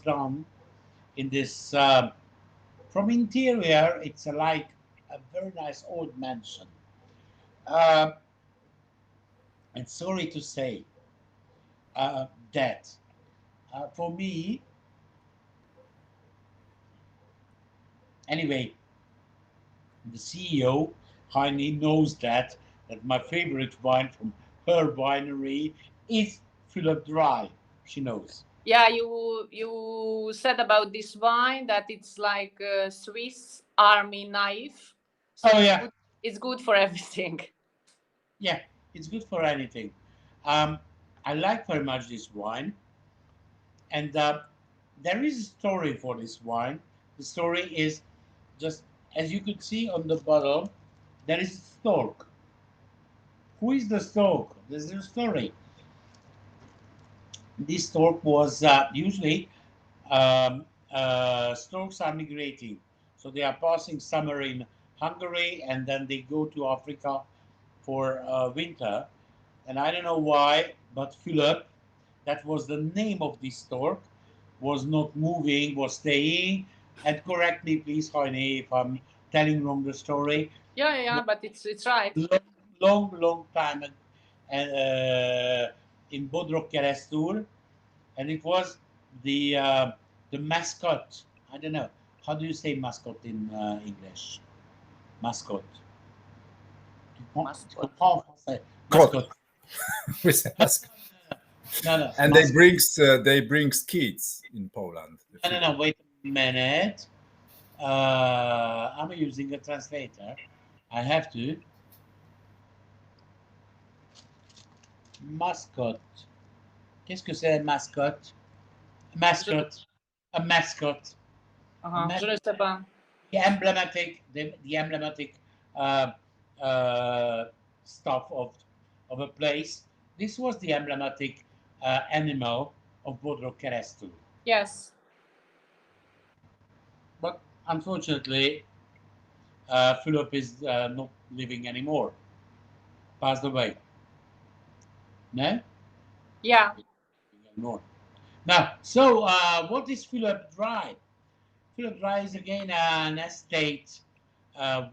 done in this from interior. It's like a very nice old mansion. Uh, and sorry to say that for me, anyway, the CEO, Heini, knows that my favorite wine from her winery is Philip Dry. She knows. Yeah, you said about this wine that it's like a Swiss Army knife. So Oh yeah, it's good for everything. yeah, it's good for anything. Um, I like very much this wine, and there is a story for this wine. The story is just as you could see on the bottle. There is a stork. Who is the stork? There's a story. This stork was usually storks are migrating, so they are passing summer in Hungary and then they go to Africa for winter. And I don't know why, but Philip, that was the name of this stork, was not moving, was staying. And correct me, please, Heine, if I'm telling wrong the story. Yeah, but it's right. Long time in Bodrog Keresztül, and it was the mascot. I don't know how do you say mascot in English. Mascot. Mascot. Mascot. With a mask. No, And they brings kids in Poland. no. Wait a minute. I'm using a translator. I have to. Mascot. Qu'est-ce que c'est mascot? Mascot. A mascot. Je ne sais pas. The emblematic uh, stuff of a place. This was the emblematic animal of Bodrog Keresztül. Yes. But unfortunately, Philip is not living anymore. Passed away. No? Yeah. Anymore. Now, so what is Philip Dry? Philip Dry is again an estate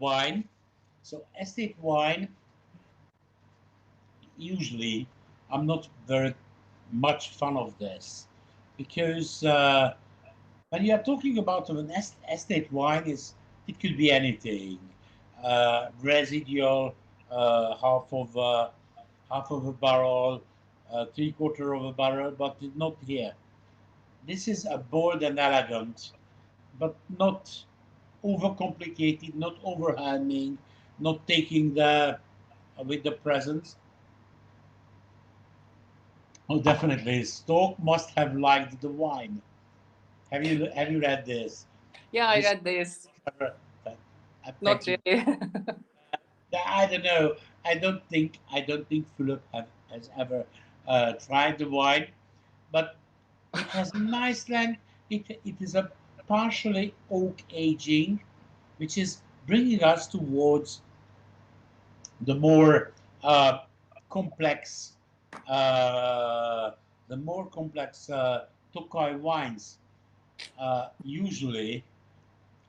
wine. So estate wine, usually, I'm not very much fan of this because when you are talking about an estate wine, it could be anything, residual, half of a barrel, 3/4 of a barrel, but not here. This is a bold and elegant, but not overcomplicated, not overwhelming, not taking the with the presence. Oh, definitely. Stoke must have liked the wine. Have you read this? Yeah, I This read this. I Not bet you. really. I don't know. I don't think Philip has ever tried the wine, but it has a nice length. It is a partially oak aging, which is bringing us towards the more complex, uh, Tokaj wines. Usually,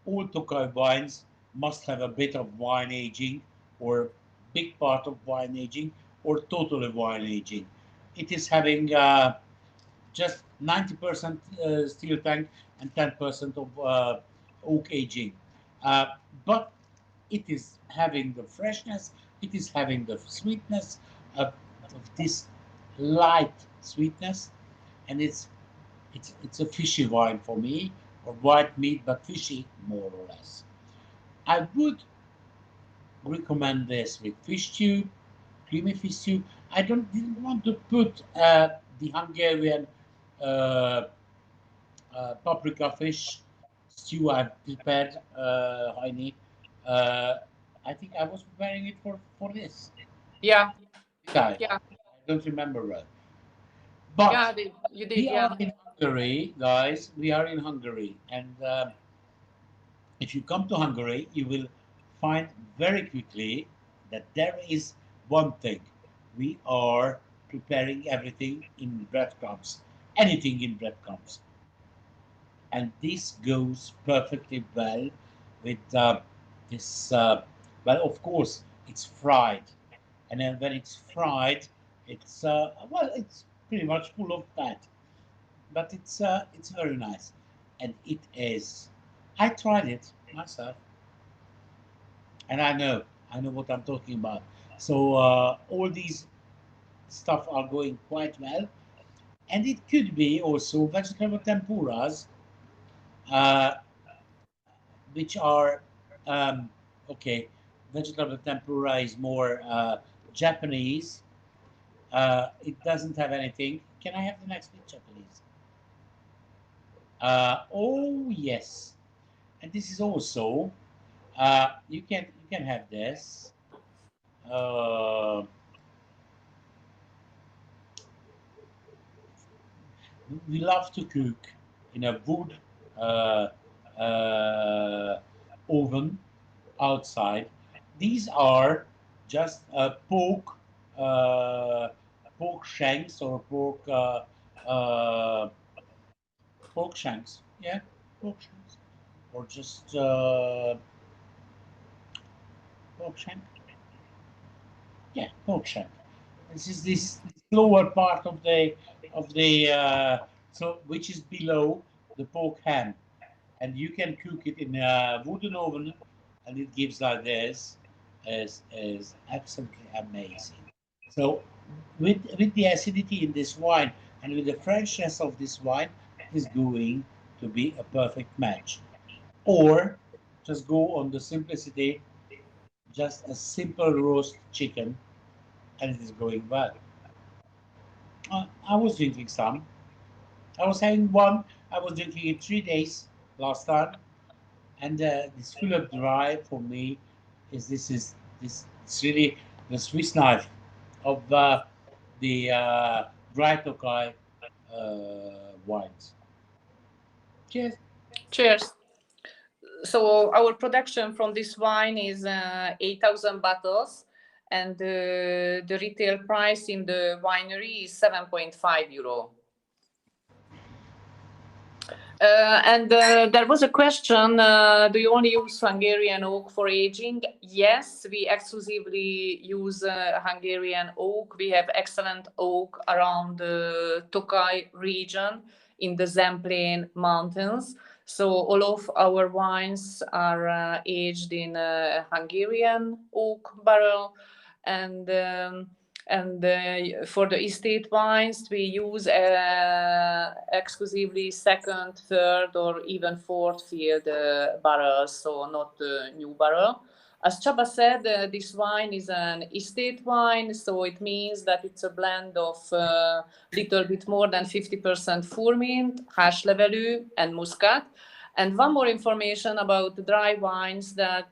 all Tokaj wines must have a bit of wine aging, or big part of wine aging, or totally wine aging. It is having just 90% steel tank and 10% of oak aging, but it is having the freshness, it is having the sweetness of this light sweetness, and it's a fishy wine for me, or white meat but fishy more or less. I would recommend this with fish stew, creamy fish stew. I didn't want to put the Hungarian uh, paprika fish stew I've prepared, Heini. Uh, I think I was preparing it for this. Yeah, I yeah, don't remember well. yeah. But You did, we yeah. are in Hungary, guys. We are in Hungary, and if you come to Hungary, you will find very quickly that there is one thing: we are preparing everything in breadcrumbs, anything in breadcrumbs, and this goes perfectly well with this. Well, of course, it's fried, and then when it's fried, it's well, it's pretty much full of fat, but it's very nice, and it is. I tried it myself, and I know what I'm talking about. So all these stuff are going quite well, and it could be also vegetable tempuras, uh, which are um, okay. Vegetable tempura is more Japanese. It doesn't have anything. Can I have the next picture, please? Oh yes, and this is also you can have this. Uh, we love to cook in a wood uh, uh, oven outside. These are just uh, pork shanks or uh, pork shanks. Yeah, pork shanks, or just pork shank. Yeah, pork shank. This is this lower part of the so which is below the pork ham, and you can cook it in a wooden oven, and it gives like this, is absolutely amazing. So with the acidity in this wine and with the freshness of this wine, it is going to be a perfect match. Or just go on the simplicity, just a simple roast chicken, and it is going well. I was drinking some. I was having one. I was drinking it 3 days last time, and this full of dry for me is it's really the Swiss knife of the dry Tokaj wines. Cheers. Cheers. So our production from this wine is 8,000 bottles, and the retail price in the winery is 7.5 euro. And there was a question, do you only use Hungarian oak for aging? Yes, we exclusively use Hungarian oak. We have excellent oak around the Tokaj region in the Zemplén mountains. So all of our wines are aged in Hungarian oak barrel, and for the estate wines, we use exclusively second, third, or even fourth field barrels, so not the new barrel. As Csaba said, this wine is an estate wine, so it means that it's a blend of little bit more than 50% Furmint, hash levelű, and Muscat. And one more information about the dry wines, that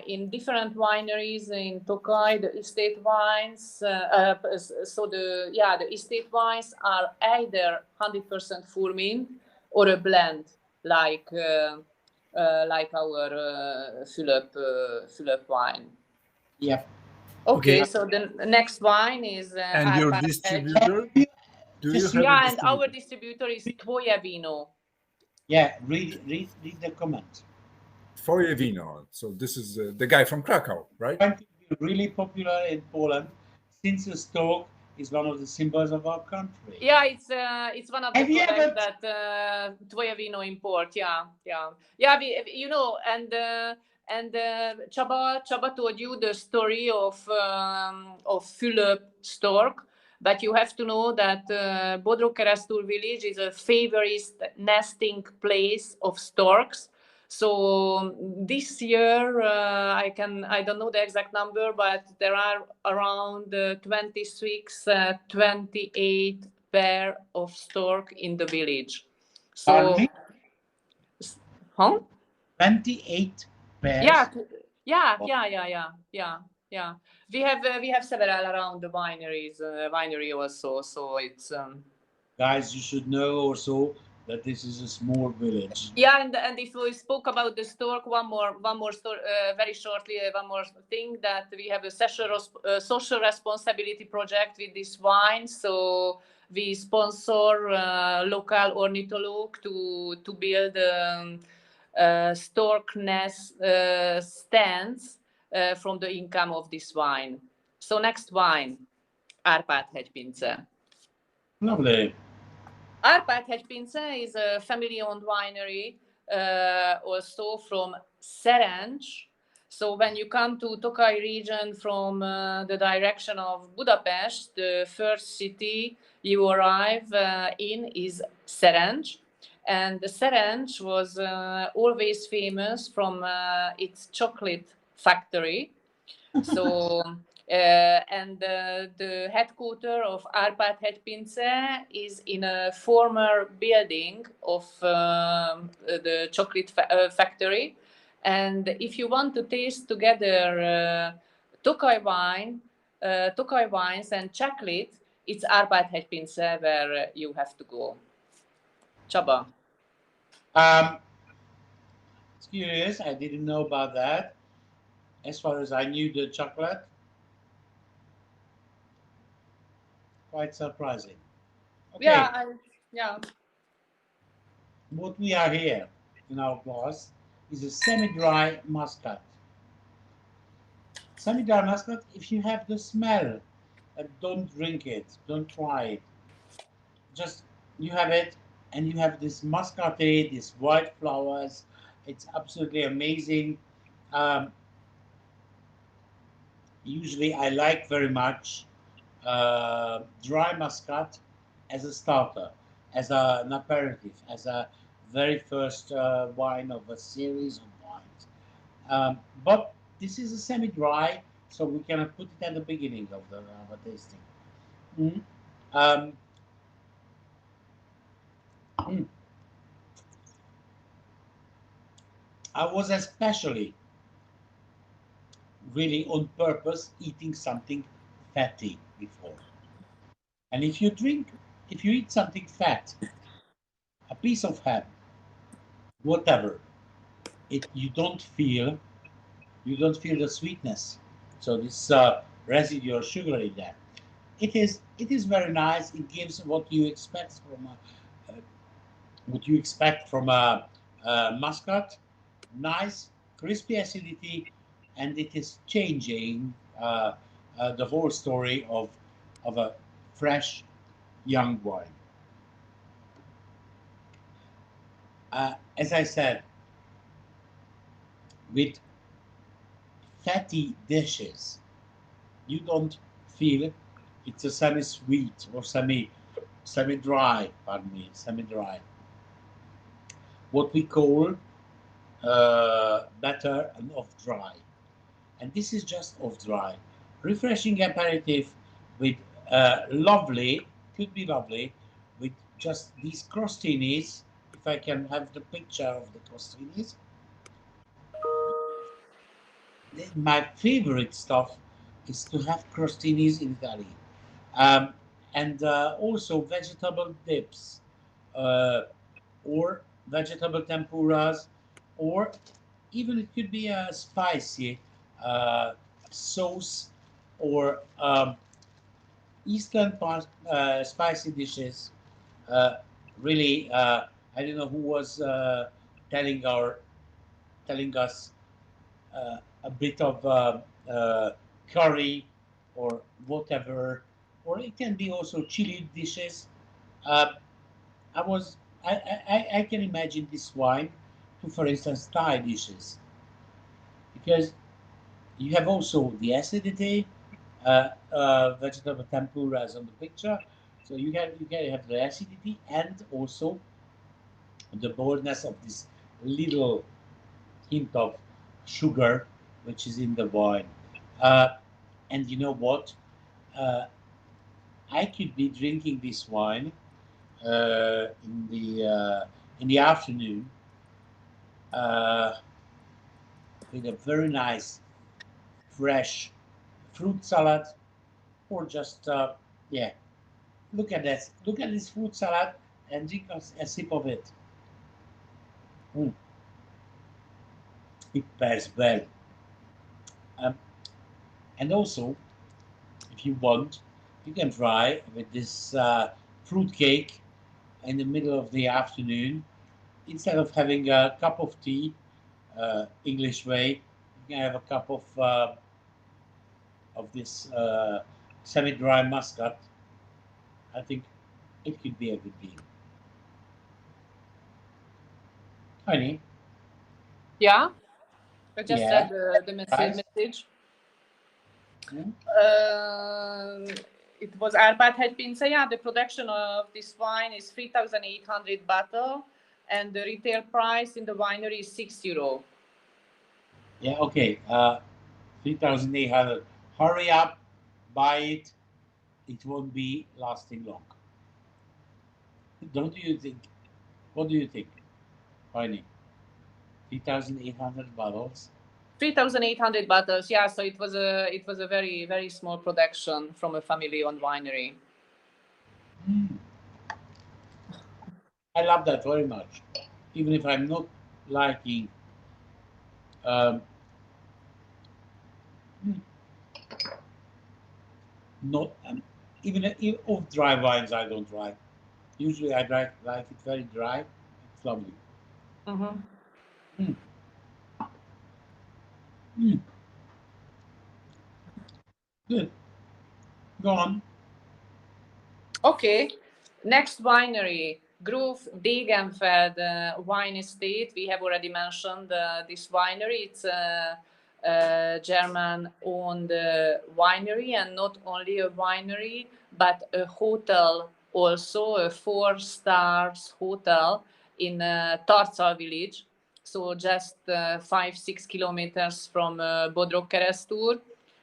in different wineries in Tokaj, the estate wines, the estate wines are either 100% Furmint or a blend, like our Fülöp wine. Yep. Okay, Okay. so the next wine is And your Harmath. distributor? Do you have a Yeah, and our distributor? distributor is Tvoje Vino. Yeah. Read the comment. Twoje Wino. So this is the guy from Krakow, right? Trying to be really popular in Poland since the stock is one of the symbols of our country. Yeah, it's one of the Have you products ever? that Tvoje Vino import. Yeah, yeah, yeah. You know, and Csaba told you the story of Fülöp stork, but you have to know that Bodrogkeresztúr village is a favorite nesting place of storks. So this year, I don't know the exact number, but there are around 26, 28 pair of stork in the village. Pardon So, me? huh? 28 Yeah, pairs. yeah. Yeah. We have several around the winery also. So it's Guys, you should know also that this is a small village. yeah, and if we spoke about the stork, one more story, very shortly, one more thing that we have a social responsibility project with this wine. So we sponsor local ornitholog to build stork nest stands from the income of this wine. So next wine, Árpád-hegypince. Lovely. Árpád-hegypince is a family-owned winery, also from Szerencs. So when you come to Tokaj region from the direction of Budapest, the first city you arrive in is Szerencs. And the Szerencs was always famous from its chocolate factory. So and the headquarter of Árpád-hegypince is in a former building of the chocolate factory. And if you want to taste together Tokaj wines and chocolate, it's Árpád-hegypince where you have to go. Csaba. It's curious. I didn't know about that. As far as I knew, the chocolate. Quite surprising. Okay. Yeah. What we are here in our glass is a semi-dry muscat. Semi-dry muscat, if you have the smell, don't drink it, don't try it. Just you have it, and you have this muscate, these white flowers. It's absolutely amazing. Um, Usually, I like very much dry muscat as a starter, as an aperitif, as a very first wine of a series of wines. But this is a semi-dry, so we cannot put it at the beginning of the tasting. Mm. Um, mm. I was especially really on purpose eating something fatty before. And if you eat something fat, a piece of ham, whatever, you don't feel the sweetness. So this residual sugar in there. It is very nice. It gives what you expect from a muscat. Nice, crispy acidity, and it is changing the whole story of a fresh young wine. As I said, with fatty dishes, you don't feel it's a semi-sweet or semi-dry. Pardon me, semi-dry. What we call better and off-dry, and this is just off-dry. Refreshing aperitif with lovely, could be lovely, with just these crostinis. If I can have the picture of the crostinis. My favorite stuff is to have crostinis in Italy, um, and also vegetable dips, uh, or vegetable tempuras, or even it could be a spicy uh, sauce, or Eastern spicy dishes. Uh, Really, I don't know who was telling our telling us a bit of curry or whatever, or it can be also chili dishes. Uh, I was I can imagine this wine to, for instance, Thai dishes, because you have also the acidity, vegetable tempura as on the picture. So you can have the acidity and also the boldness of this little hint of sugar which is in the wine. Uh, and you know what? Uh, I could be drinking this wine in the afternoon uh, with a very nice fresh fruit salad, or just yeah. Look at that! Look at this fruit salad and drink a sip of it. Mm, it pairs well. Um, and also, if you want, you can try with this fruit cake in the middle of the afternoon. Instead of having a cup of tea, English way, you can have a cup of this semi-dry muscat. I think it could be a good deal. Honey, Yeah, I just yeah, read the guys. message. Mm, Um, it was Árpád hegypince. Yeah, the production of this wine is 3,800 bottle, and the retail price in the winery is €6. yeah, okay. 3,800. Hurry up, buy it. It won't be lasting long. Don't you think? What do you think, honey? 3,800 bottles. 3,800 bottles. Yeah, so it was a very small production from a family-owned winery. Mm, I love that very much. Even if I'm not liking um, mm, not even of dry wines I don't like. Usually I like it very dry. It's lovely. Mm-hmm. Mm, mm, good. Go on. Okay, next winery, Grove Degenfeld Wine Estate. We have already mentioned this winery. It's a German-owned winery, and not only a winery, but a hotel also, a 4 stars hotel in Tarcal village. So just 5-6 kilometers from Bodrog Keresztúr.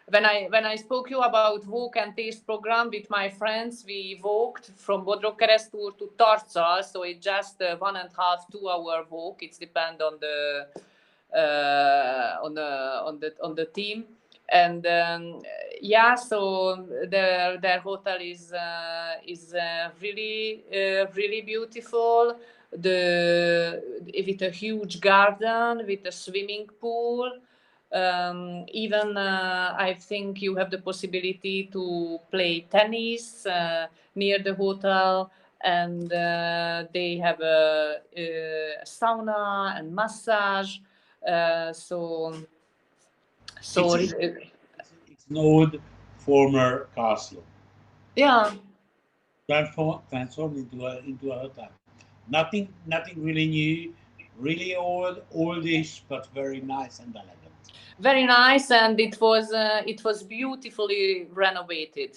When I spoke you about walk and taste program with my friends, we walked from Bodrog Keresztúr to Tarcal, so it's just 1.5-2 hour walk. It's depend on the team, and yeah, so their hotel is really beautiful. With a huge garden with a swimming pool. Even I think you have the possibility to play tennis near the hotel, and they have a sauna and massage. So, It's so a, it's an old former castle yeah, transformed into a hotel. Nothing really new, really old, oldish, but very nice and elegant. very nice, and it was beautifully renovated.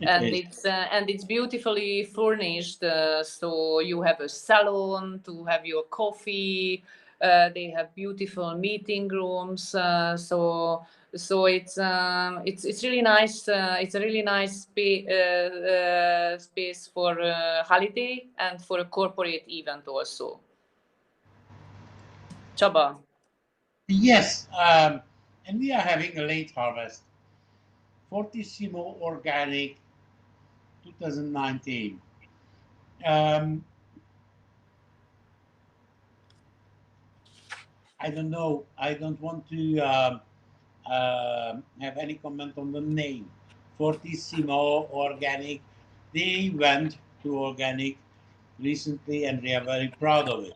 It And is. it's beautifully furnished. So you have a salon to have your coffee. They have beautiful meeting rooms. So it's really nice. It's a really nice space for holiday and for a corporate event also. Csaba. Yes, and we are having a late harvest. Fortissimo Organic 2019. Um, I don't know. I don't want to have any comment on the name. Fortissimo Organic. They went to organic recently, and they are very proud of it.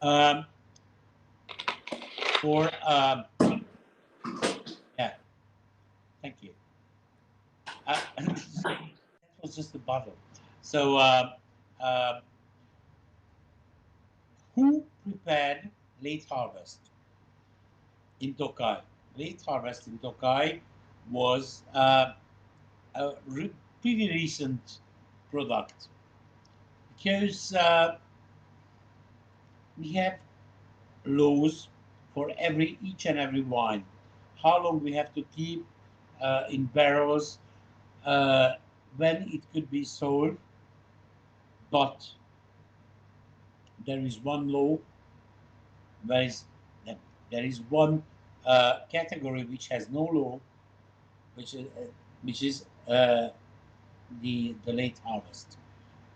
Um, for yeah, thank you. was just a bottle. So, who prepared late harvest in Tokaj? Late harvest in Tokaj was a pretty recent product because we have laws for each and every wine. How long we have to keep in barrels, when it could be sold, but there is one law. There is there is one category which has no law, which is the late harvest.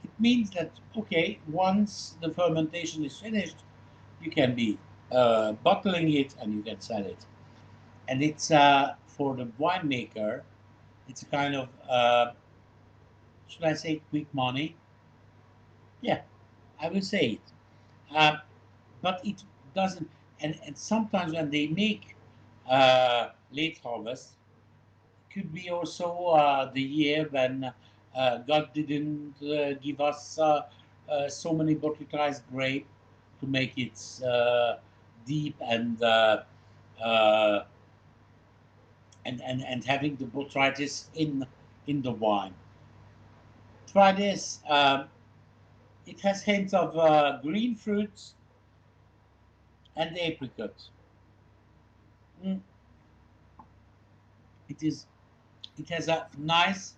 It means that okay, once the fermentation is finished, you can be bottling it and you can sell it. And it's for the winemaker, it's a kind of should I say quick money? Yeah, I will say it. But it doesn't. And sometimes when they make late harvest, could be also the year when God didn't give us so many botrytized grape to make it deep uh, and having the botrytis in the wine. Try this. It has hints of green fruits and apricots. Mm. It is. It has a nice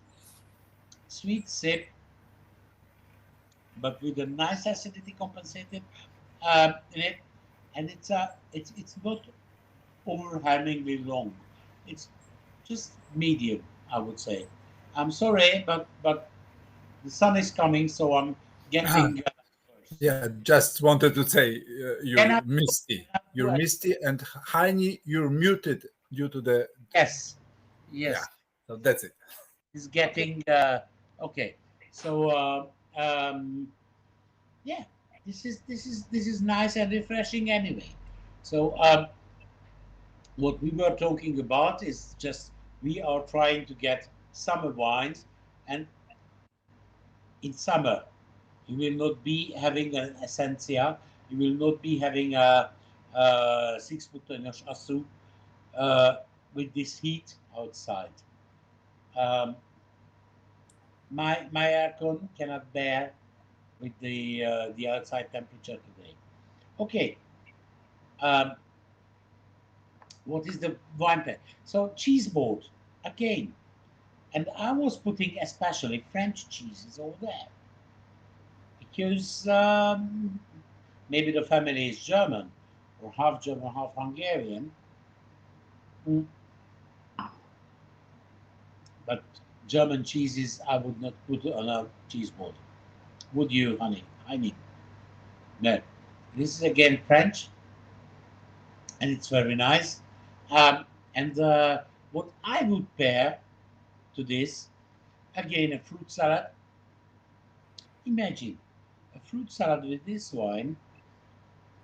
sweet sip, but with a nice acidity compensated in it, and it's not overwhelmingly long. It's just medium, I would say. I'm sorry, but the sun is coming, so I'm getting. Yeah, just wanted to say Can you're misty, and Heini, you're muted due to the. Yes, Yeah, yes. so that's it. It's getting okay. So yeah, this is nice and refreshing anyway. So what we were talking about is just we are trying to get summer wines, and in summer you will not be having an essentia, you will not be having a 6 foot asu with this heat outside. Um, my aircon cannot bear with the outside temperature today. Okay, um, what is the wine pair? So cheese board again, and I was putting especially French cheeses over there because maybe the family is German or half German, half Hungarian. Mm. But German cheeses I would not put on a cheese board. Would you, honey? I mean, no. This is again French, and it's very nice. And what I would pair to this, again, a fruit salad. Imagine a fruit salad with this wine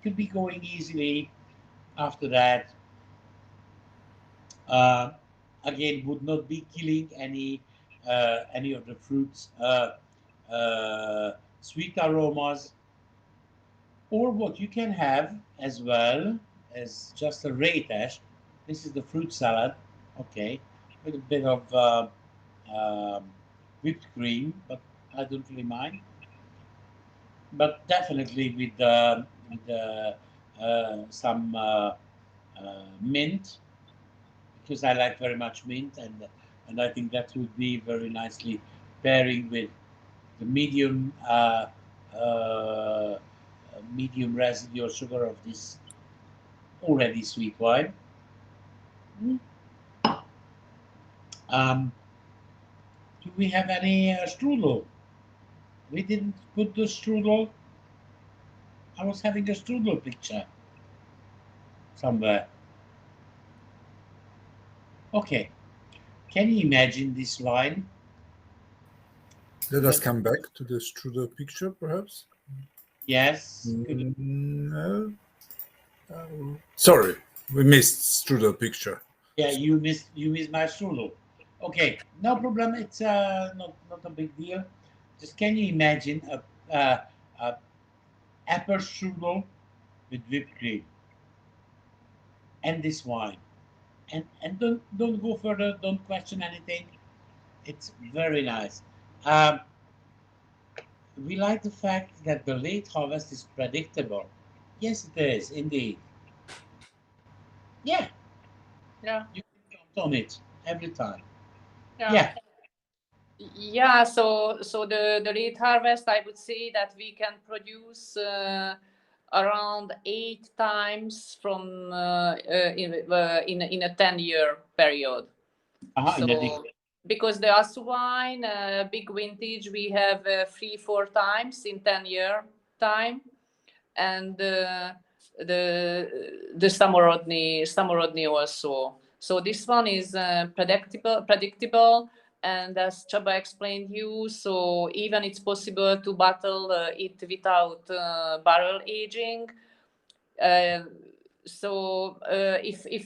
could be going easily after that. Uh, Again, would not be killing any of the fruits, sweet aromas, or what you can have as well as just a rétes. This is the fruit salad, okay, with a bit of whipped cream, but I don't really mind. But definitely with some mint, because I like very much mint, and I think that would be very nicely pairing with the medium residual sugar of this already sweet wine. Mm. Do we have any strudel? We didn't put the strudel. I was having a strudel picture somewhere. Okay, can you imagine this wine? Let us come back to the strudel picture, perhaps. Yes. No. Sorry, we missed strudel picture. Yeah, you missed my strudel. Okay, no problem. It's not a big deal. Just can you imagine a apple strudel with whipped cream and this wine, and don't go further. Don't question anything. It's very nice. Um, we like the fact that the late harvest is predictable. Yes, it is indeed. Yeah, Yeah. you can count on it every time. Yeah. Yeah. Yeah, so the late harvest, I would say that we can produce around 8 times from in a 10-year period. In the So because the Asu wine, big vintage, we have 3-4 times in 10-year time, and the Samorodni also. So this one is predictable, and as Csaba explained you, so even it's possible to bottle it without barrel aging. If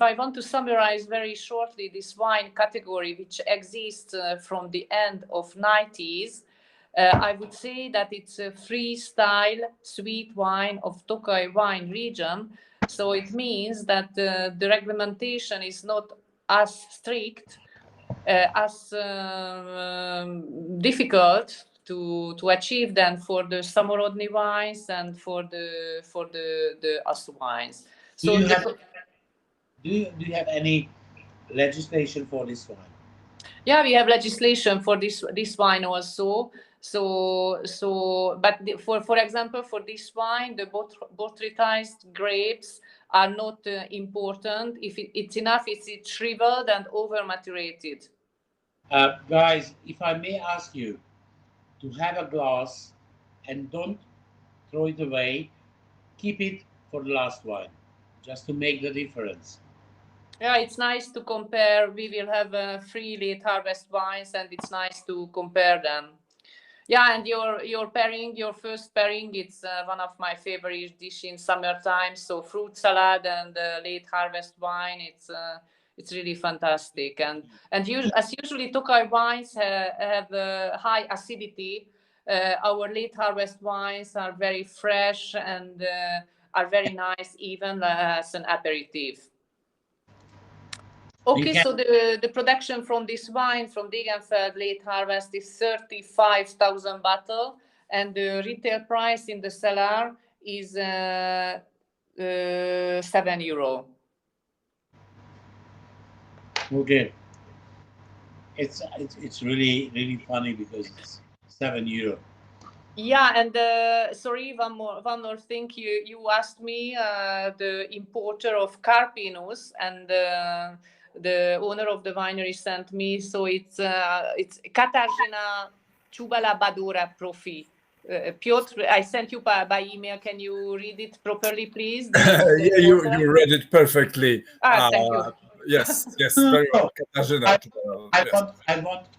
I want to summarize very shortly this wine category, which exists from the end of 90s, I would say that it's a freestyle sweet wine of Tokaj wine region. So it means that the reglementation is not as strict, as difficult to achieve than for the Samorodni wines and for the Asu wines. do So you have do you have any legislation for this wine? yeah, we have legislation for this wine also. But for example, for this wine, the botrytized grapes are not important. If it's enough, it's shriveled and over maturated. Guys, if I may ask you to have a glass and don't throw it away, keep it for the last wine, just to make the difference. Yeah, it's nice to compare. We will have 3 late harvest wines, and it's nice to compare them. Yeah, and your first pairing, it's one of my favorite dish in summertime. So fruit salad and late harvest wine, it's really fantastic. As usually, Tokaj wines have high acidity. Our late harvest wines are very fresh and are very nice, even as an aperitif. Okay, so the production from this wine from Degenfeld late harvest is 35,000 bottles, and the retail price in the cellar is €7. Okay, it's really funny because it's €7. Yeah, and sorry, one more thing. You asked me the importer of Carpinus, and the owner of the winery sent me. So it's Katarzyna Czubala Badura Profi. Piotr, I sent you by email. Can you read it properly, please? Yeah, you read it perfectly. Thank you. Yes, very well, Katarzyna.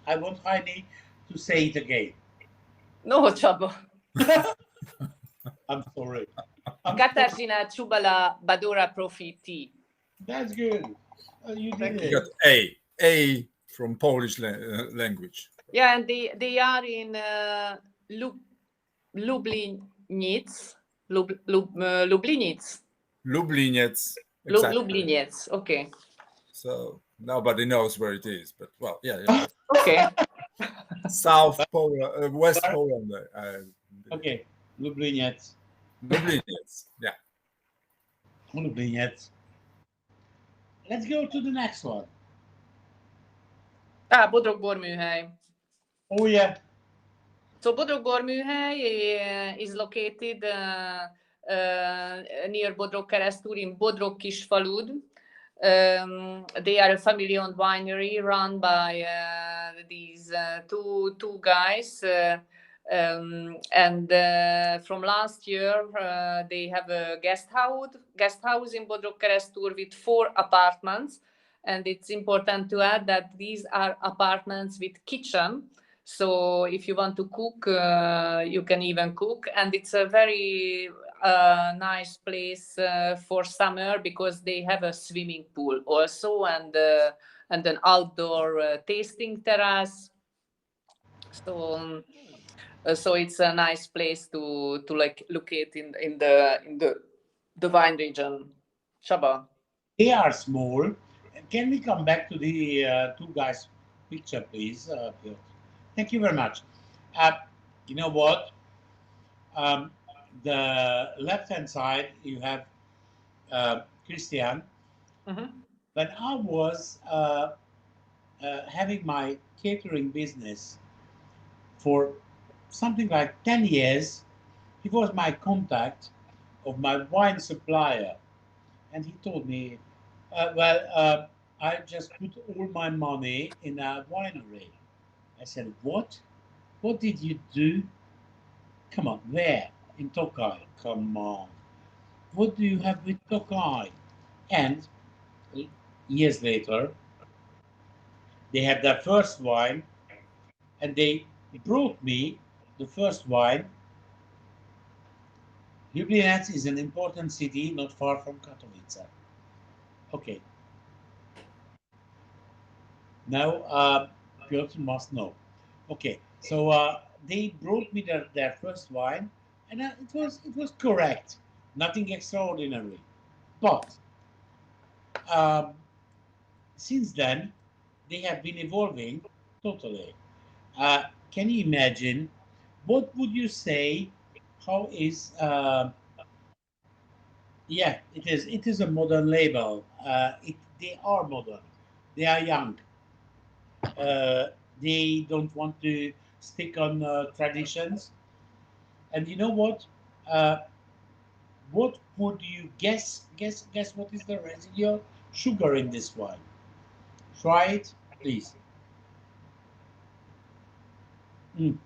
I want Heidi to say it again. No, Csaba. I'm sorry. Katarzyna Czubala Badura Profi tea. That's good. You did it. You got A from Polish language. Yeah, and they are in Lubliniec. Lubliniec. Exactly. Lubliniec. Okay. So nobody knows where it is, but well, yeah. Okay. South Poland, West Poland. Okay, Lubliniec. Yeah. Lubliniec. Let's go to the next one. Bodrog borműhely. Oh yeah. So Bodrog borműhely is located near Bodrog Keresztúr in Bodrog Kisfalud. They are a family-owned winery run by these two guys. And from last year, they have a guest house in Bodrog Keresztúr with 4 apartments. And it's important to add that these are apartments with kitchen. So if you want to cook, you can even cook. And it's a very a nice place for summer because they have a swimming pool also, and an outdoor tasting terrace. So so it's a nice place to like locate in the wine region. Csaba. They are small. Can we come back to the two guys picture, please? Piotr? Thank you very much. Uh, you know what? Um, the left-hand side, you have Christian. Mhm. When I was having my catering business for something like 10 years, he was my contact of my wine supplier. And he told me, I just put all my money in a winery. I said, what? What did you do? Come on, where? In Tokaj. Come on. What do you have with Tokaj? And years later, they had their first wine, and they brought me the first wine. Ljubljana is an important city not far from Katowice. Okay, now Piotr must know. Okay, so they brought me their first wine, and it was correct, nothing extraordinary. But um, since then, they have been evolving totally. Can you imagine? What would you say? How is? Yeah, it is. It is a modern label. They are modern. They are young. Uh, they don't want to stick on traditions. And you know what? Uh, what would you guess? Guess what is the residual sugar in this wine? Try it, please. Mm.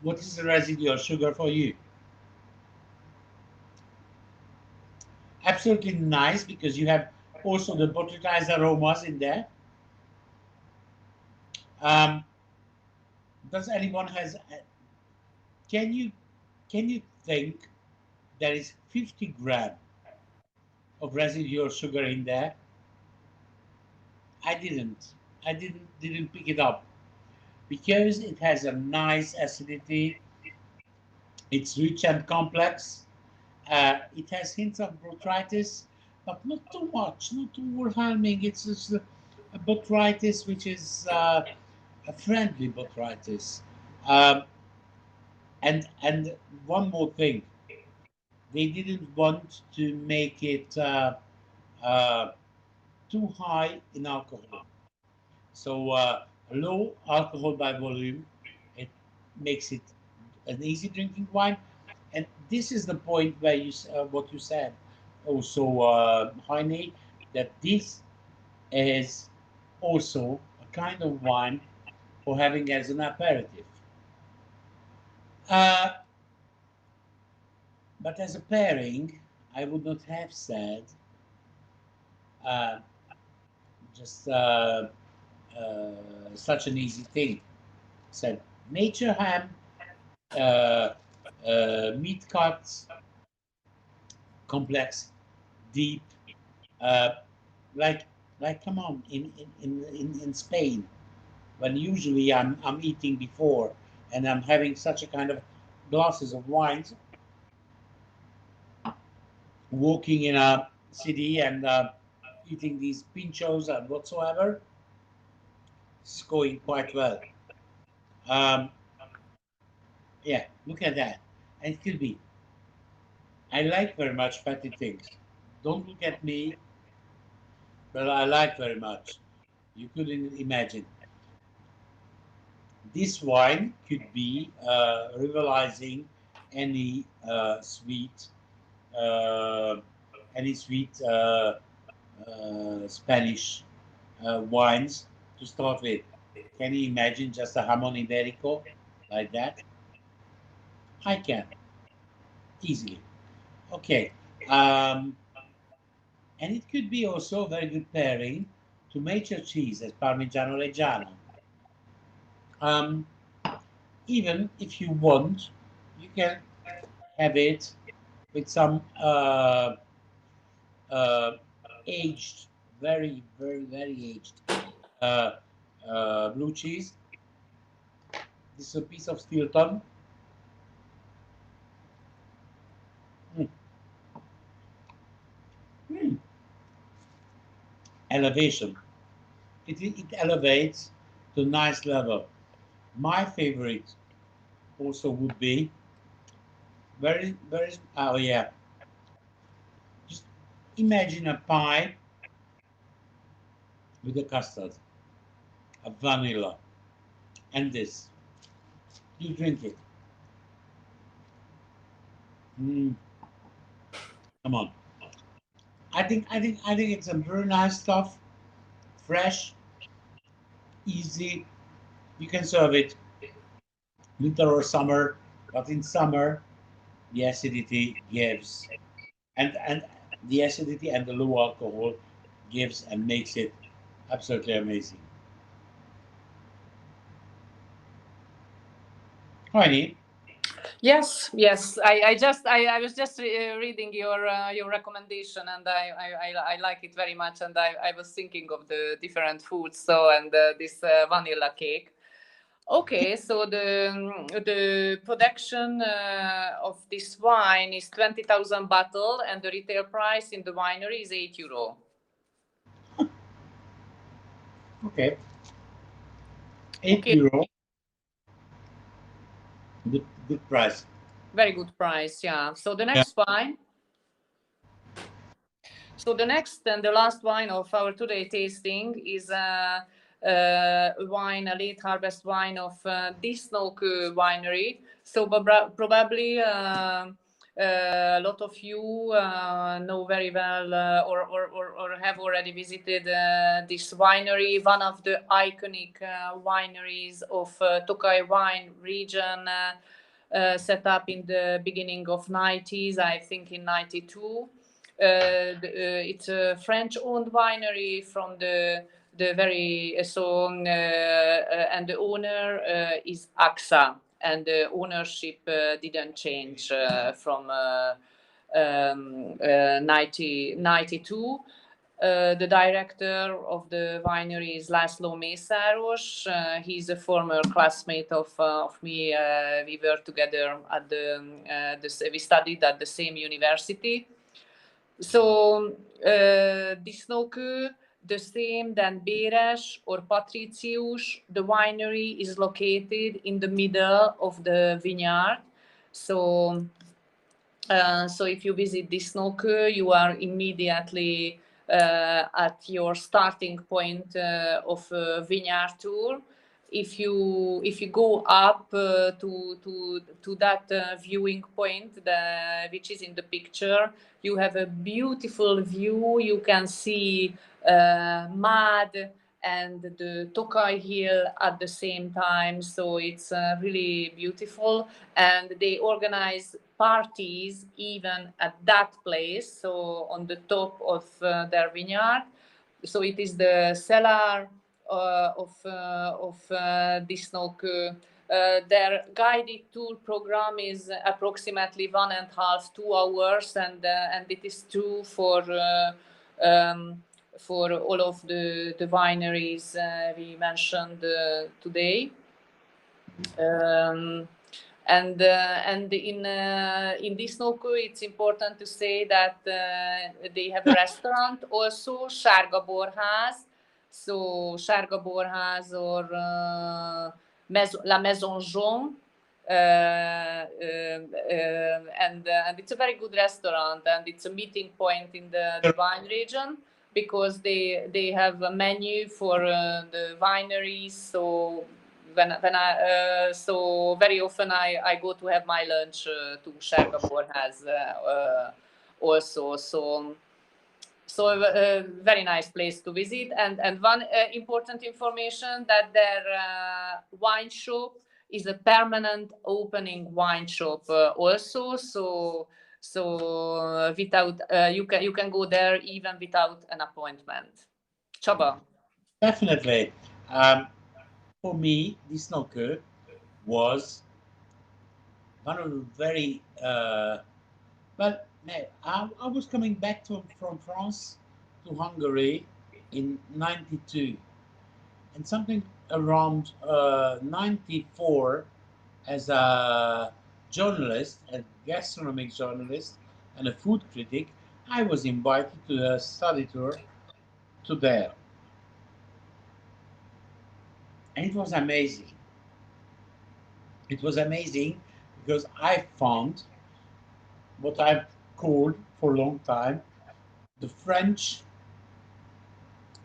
What is the residual sugar for you? Absolutely nice because you have also the botrytized aromas in there. Um, does anyone has? Can you can you think there is 50 gram of residual sugar in there? I didn't. I didn't pick it up because it has a nice acidity. It's rich and complex. It has hints of botrytis, but not too much, not too overwhelming. It's just a botrytis which is a friendly botrytis. Um, and one more thing, they didn't want to make it uh, too high in alcohol. So low alcohol by volume, it makes it an easy drinking wine. And this is the point where what you said, also, Heine, that this is also a kind of wine for having as an aperitif. Uh, but as a pairing, I would not have said uh, just such an easy thing. Said nature ham, uh, meat cuts, complex, deep, uh, like come on, in Spain, when usually I'm eating before and I'm having such a kind of glasses of wines, walking in a city and eating these pinchos and whatsoever, it's going quite well. Um, yeah, look at that. And it could be. I like very much fatty things. Don't look at me, but I like very much. You couldn't imagine. This wine could be rivalizing any sweet, uh, Spanish wines to start with. Can you imagine just a jamon iberico like that? I can easily. Okay, um, and it could be also a very good pairing to mature cheese as Parmigiano Reggiano. Um, Even if you want, you can have it with some aged, very, very, very aged uh, blue cheese. This is a piece of Stilton. Mm. Mm. Elevation. It elevates to a nice level. My favorite also would be very, oh yeah, just imagine a pie with a custard, a vanilla, and this. You drink it. Mm, come on. I think it's a very nice stuff, fresh, easy. You can serve it winter or summer, but in summer the acidity gives, and the acidity and the low alcohol gives and makes it absolutely amazing. Honey, Yes, yes. I was just reading your recommendation, and I like it very much. And I was thinking of the different foods. So and this vanilla cake. Okay, so the production of this wine is 20,000 bottle, and the retail price in the winery is €8. okay, eight Okay, euro, good price. very good price. Yeah. So the next wine. So the next and the last wine of our today tasting is a wine, a late harvest wine of Disnok Winery. So probably a lot of you know very well or have already visited this winery, one of the iconic wineries of Tokaj wine region. Set up in the beginning of 90s, I think in 92. It's a French-owned winery from the very and the owner is AXA, and the ownership didn't change from 1992. The director of the winery is László Mészáros. He's a former classmate of me. We were together at we studied at the same university. So Disznókő, the same than Béres or Patricius, the winery is located in the middle of the vineyard. So if you visit Disznókő, you are immediately at your starting point of a vineyard tour. If you go up to that viewing point, which is in the picture, you have a beautiful view. You can see mud and the Tokaj hill at the same time, so it's really beautiful. And they organize parties even at that place, so on the top of their vineyard. So it is the cellar of Disznókő. Their guided tour program is approximately 1.5 to 2 hours, and it is true for all of the wineries we mentioned today. And in Disznókő, it's important to say that they have a restaurant also, Sárga Borház. So Sárga Borház or La Maison Jaune. And it's a very good restaurant, and it's a meeting point in the wine region, because they have a menu for the wineries. So so very often I go to have my lunch to Sárga Borház also. So a very nice place to visit. And one important information, that their wine shop is a permanent opening wine shop also. So without you can go there even without an appointment. Csaba. Definitely. For me, Disznókő was one of the very well. I was coming back from France to Hungary in '92, and something around '94, as a journalist, a gastronomic journalist, and a food critic, I was invited to a study tour to there, and it was amazing. It was amazing because I found what I've called for a long time the French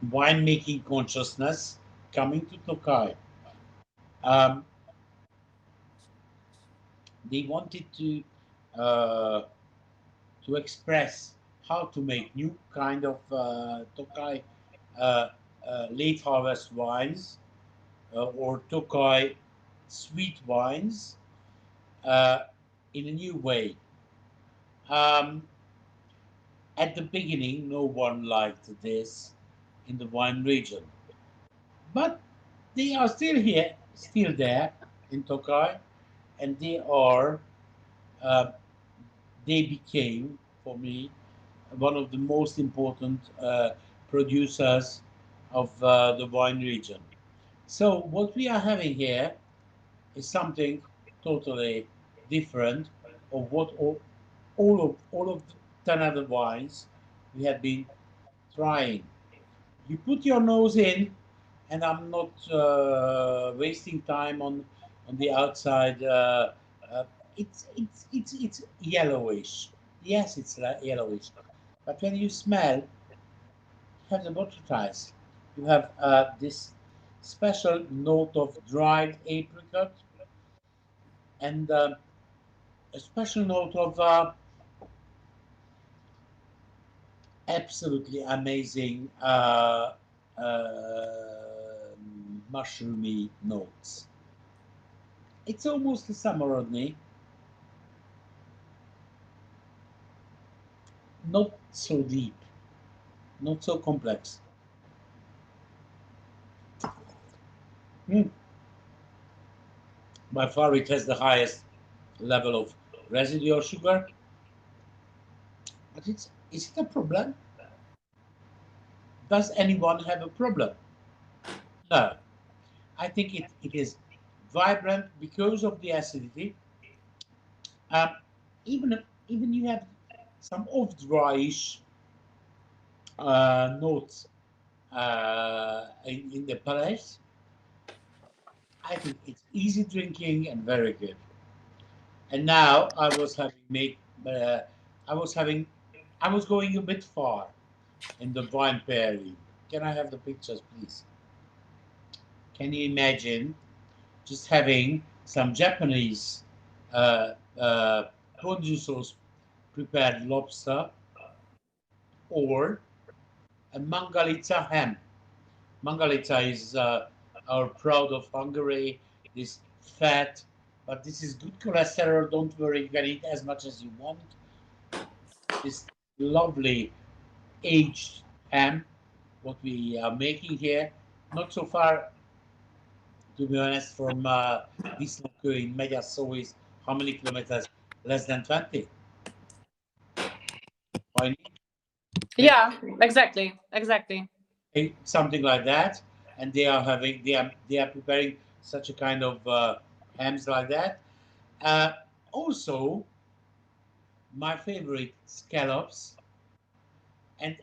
winemaking consciousness coming to Tokaj. Um, they wanted uh, to express how to make new kind of Tokaj uh, late harvest wines or Tokaj sweet wines uh, in a new way. Um, at the beginning, no one liked this in the wine region, but they are still here, still there in Tokaj, and uh, they became for me one of the most important producers of the wine region. So what we are having here is something totally different of what all of the 10 other wines we have been trying. You put your nose in, and I'm not wasting time on the outside. Uh, it's yellowish. Yes, it's yellowish, but when you smell, you have the butterflies. You have this special note of dried apricot and a special note of absolutely amazing mushroomy notes. It's almost a summer, Rodney. Not so deep, not so complex. Mm. By far, it has the highest level of residual sugar. But is it a problem? Does anyone have a problem? No. I think it is vibrant because of the acidity. Um, even you have some off dryish notes in the palate. I think it's easy drinking and very good. And now uh, I was having, I was going a bit far in the wine pairing. Can I have the pictures, please? Can you imagine just having some Japanese uh, uh, ponzu sauce prepared lobster or a mangalitsa ham? Mangalitsa is our proud of Hungary. This fat, but this is good cholesterol. Don't worry, you can eat as much as you want. This lovely aged ham, what we are making here, not so far, to be honest, from Dislocke in Megyaszó is how many kilometers? Less than 20. Why Yeah, exactly, exactly. something like that, and they are preparing such a kind of hams like that. Uh, Also, my favorite scallops, and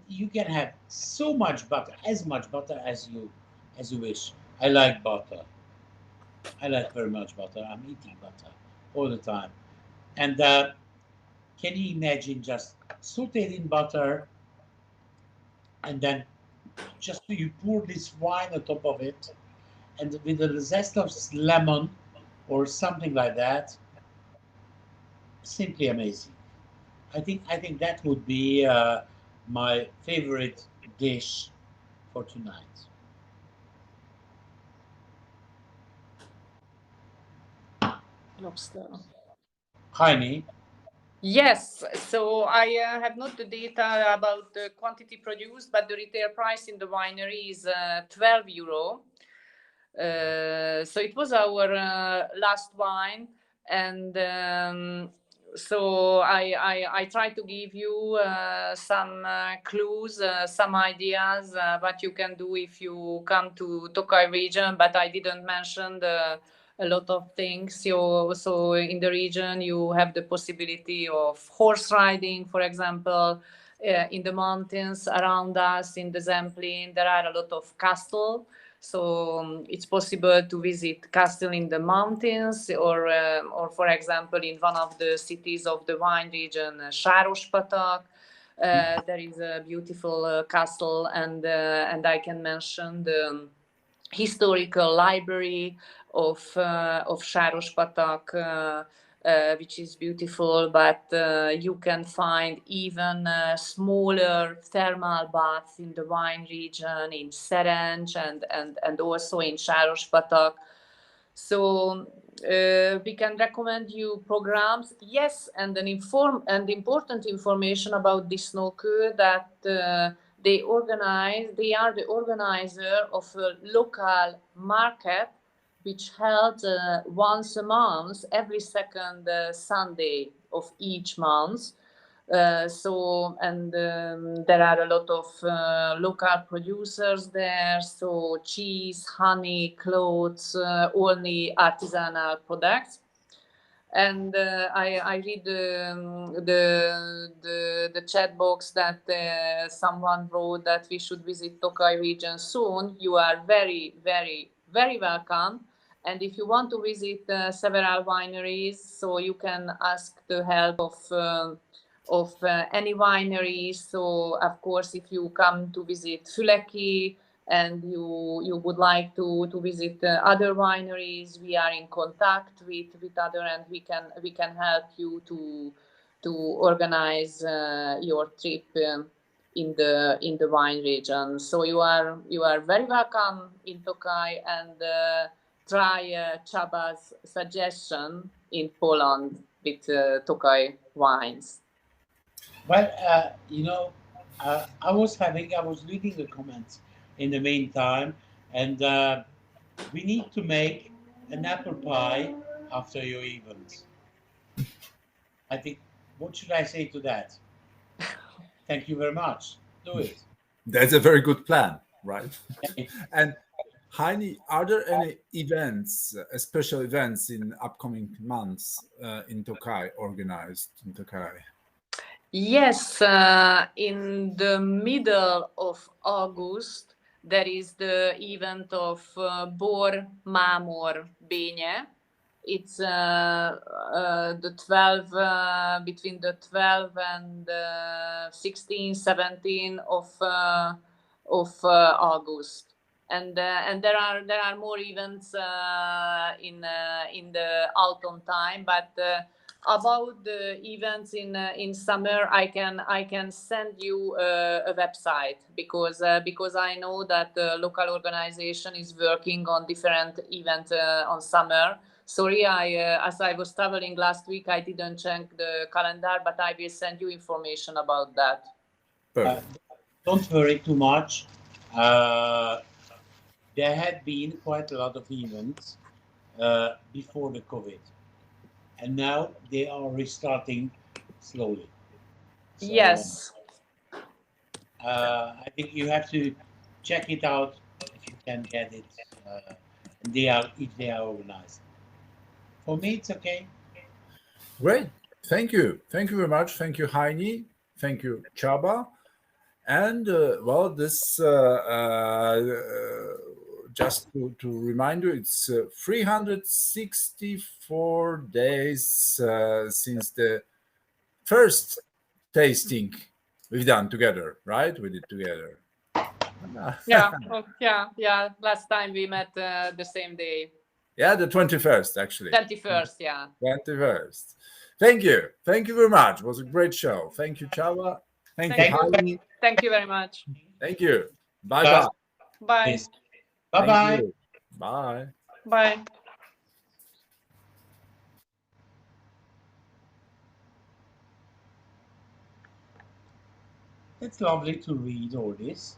you can have so much butter, as much butter as you wish. I like butter. I like very much butter. I'm eating butter all the time. And can you imagine just sauteed in butter, and then just you pour this wine on top of it, and with the zest of lemon or something like that, simply amazing. I think that would be my favorite dish for tonight. Lobster. Heine, Yes, so I have not the data about the quantity produced, but the retail price in the winery is €12. So it was our last wine, and so I try to give you some clues, some ideas what you can do if you come to Tokaj region, but I didn't mention a lot of things. So in the region you have the possibility of horse riding, for example. In the mountains around us, in the Zemplin, there are a lot of castles. So it's possible to visit castle in the mountains, or for example, in one of the cities of the wine region, Sárospatak. There is a beautiful castle, and I can mention the historical library of Sárospatak, which is beautiful, but you can find even smaller thermal baths in the wine region, in Szerencs, and also in Sárospatak. So we can recommend you programs. Yes, and important information about this snooker that they are the organizer of a local market which held once a month, every second Sunday of each month. There are a lot of local producers there, so cheese, honey, clothes, only artisanal products. And I read the chat box that someone wrote that we should visit Tokaj region soon. You are very, very, very welcome. And if you want to visit several wineries, so you can ask the help of any winery. So of course, if you come to visit Füleki and you would like to visit other wineries, we are in contact with other, and we can help you to organize your trip in the wine region. So you are very welcome in Tokaj, and try Csaba's suggestion in Poland with Tokaj wines. Well, I was reading the comments in the meantime, and we need to make an apple pie after your event. I think, what should I say to that? Thank you very much. Do it. That's a very good plan, right? Okay. And Heini, are there any events, special events in upcoming months in Tokaj, organized in Tokaj? Yes, in the middle of August, there is the event of Bor Mámor Bénye. It's the 12 between the 12 and 16, 17 of August, and there are more events in the autumn time, but. About the events in summer, I can send you a website because I know that the local organization is working on different events on summer. Sorry, as I was traveling last week, I didn't check the calendar, but I will send you information about that. Don't worry too much. There had been quite a lot of events before the COVID. And now they are restarting slowly. So, yes. I think you have to check it out if you can get it. If they are organized. For me, it's okay. Great. Thank you. Thank you very much. Thank you, Heini. Thank you, Csaba. And well, this just to remind you, it's 364 days since the first tasting we've done together, right? We did together. Yeah, yeah. Last time we met the same day. Yeah, the 21st, actually. 21st, yeah. 21st. Thank you. Thank you very much. It was a great show. Thank you, Csaba. Thank you, Heini. Thank you very much. Thank you. Bye-bye. Bye. Bye-bye. Bye. Bye. It's lovely to read all this.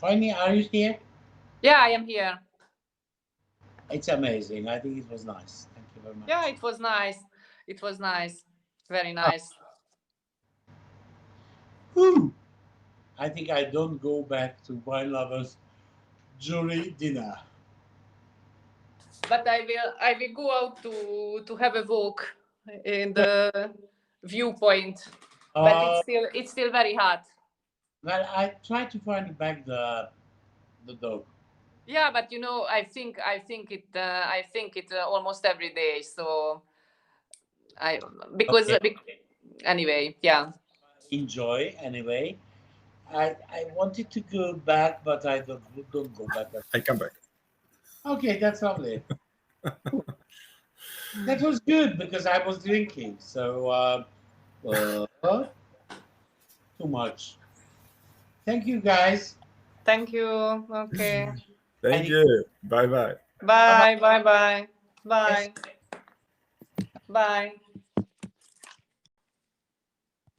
Heini, are you here? Yeah, I am here. It's amazing. I think it was nice. Thank you very much. Yeah, it was nice. It was nice. Very nice. Whew. I think I don't go back to wine lovers during dinner. But I will go out to have a walk in the viewpoint. But Uh, it's still very hot. well, I try to find back the dog. Yeah, but I think it almost every day. So I because Okay, anyway, yeah. enjoy anyway. I wanted to go back, but I don't go back. I come back. Okay, that's lovely. That was good because I was drinking, so too much. Thank you, guys. Thank you. Okay. Thank Any- you. Bye bye. Bye Bye. Bye. Bye. bye. Bye. Bye.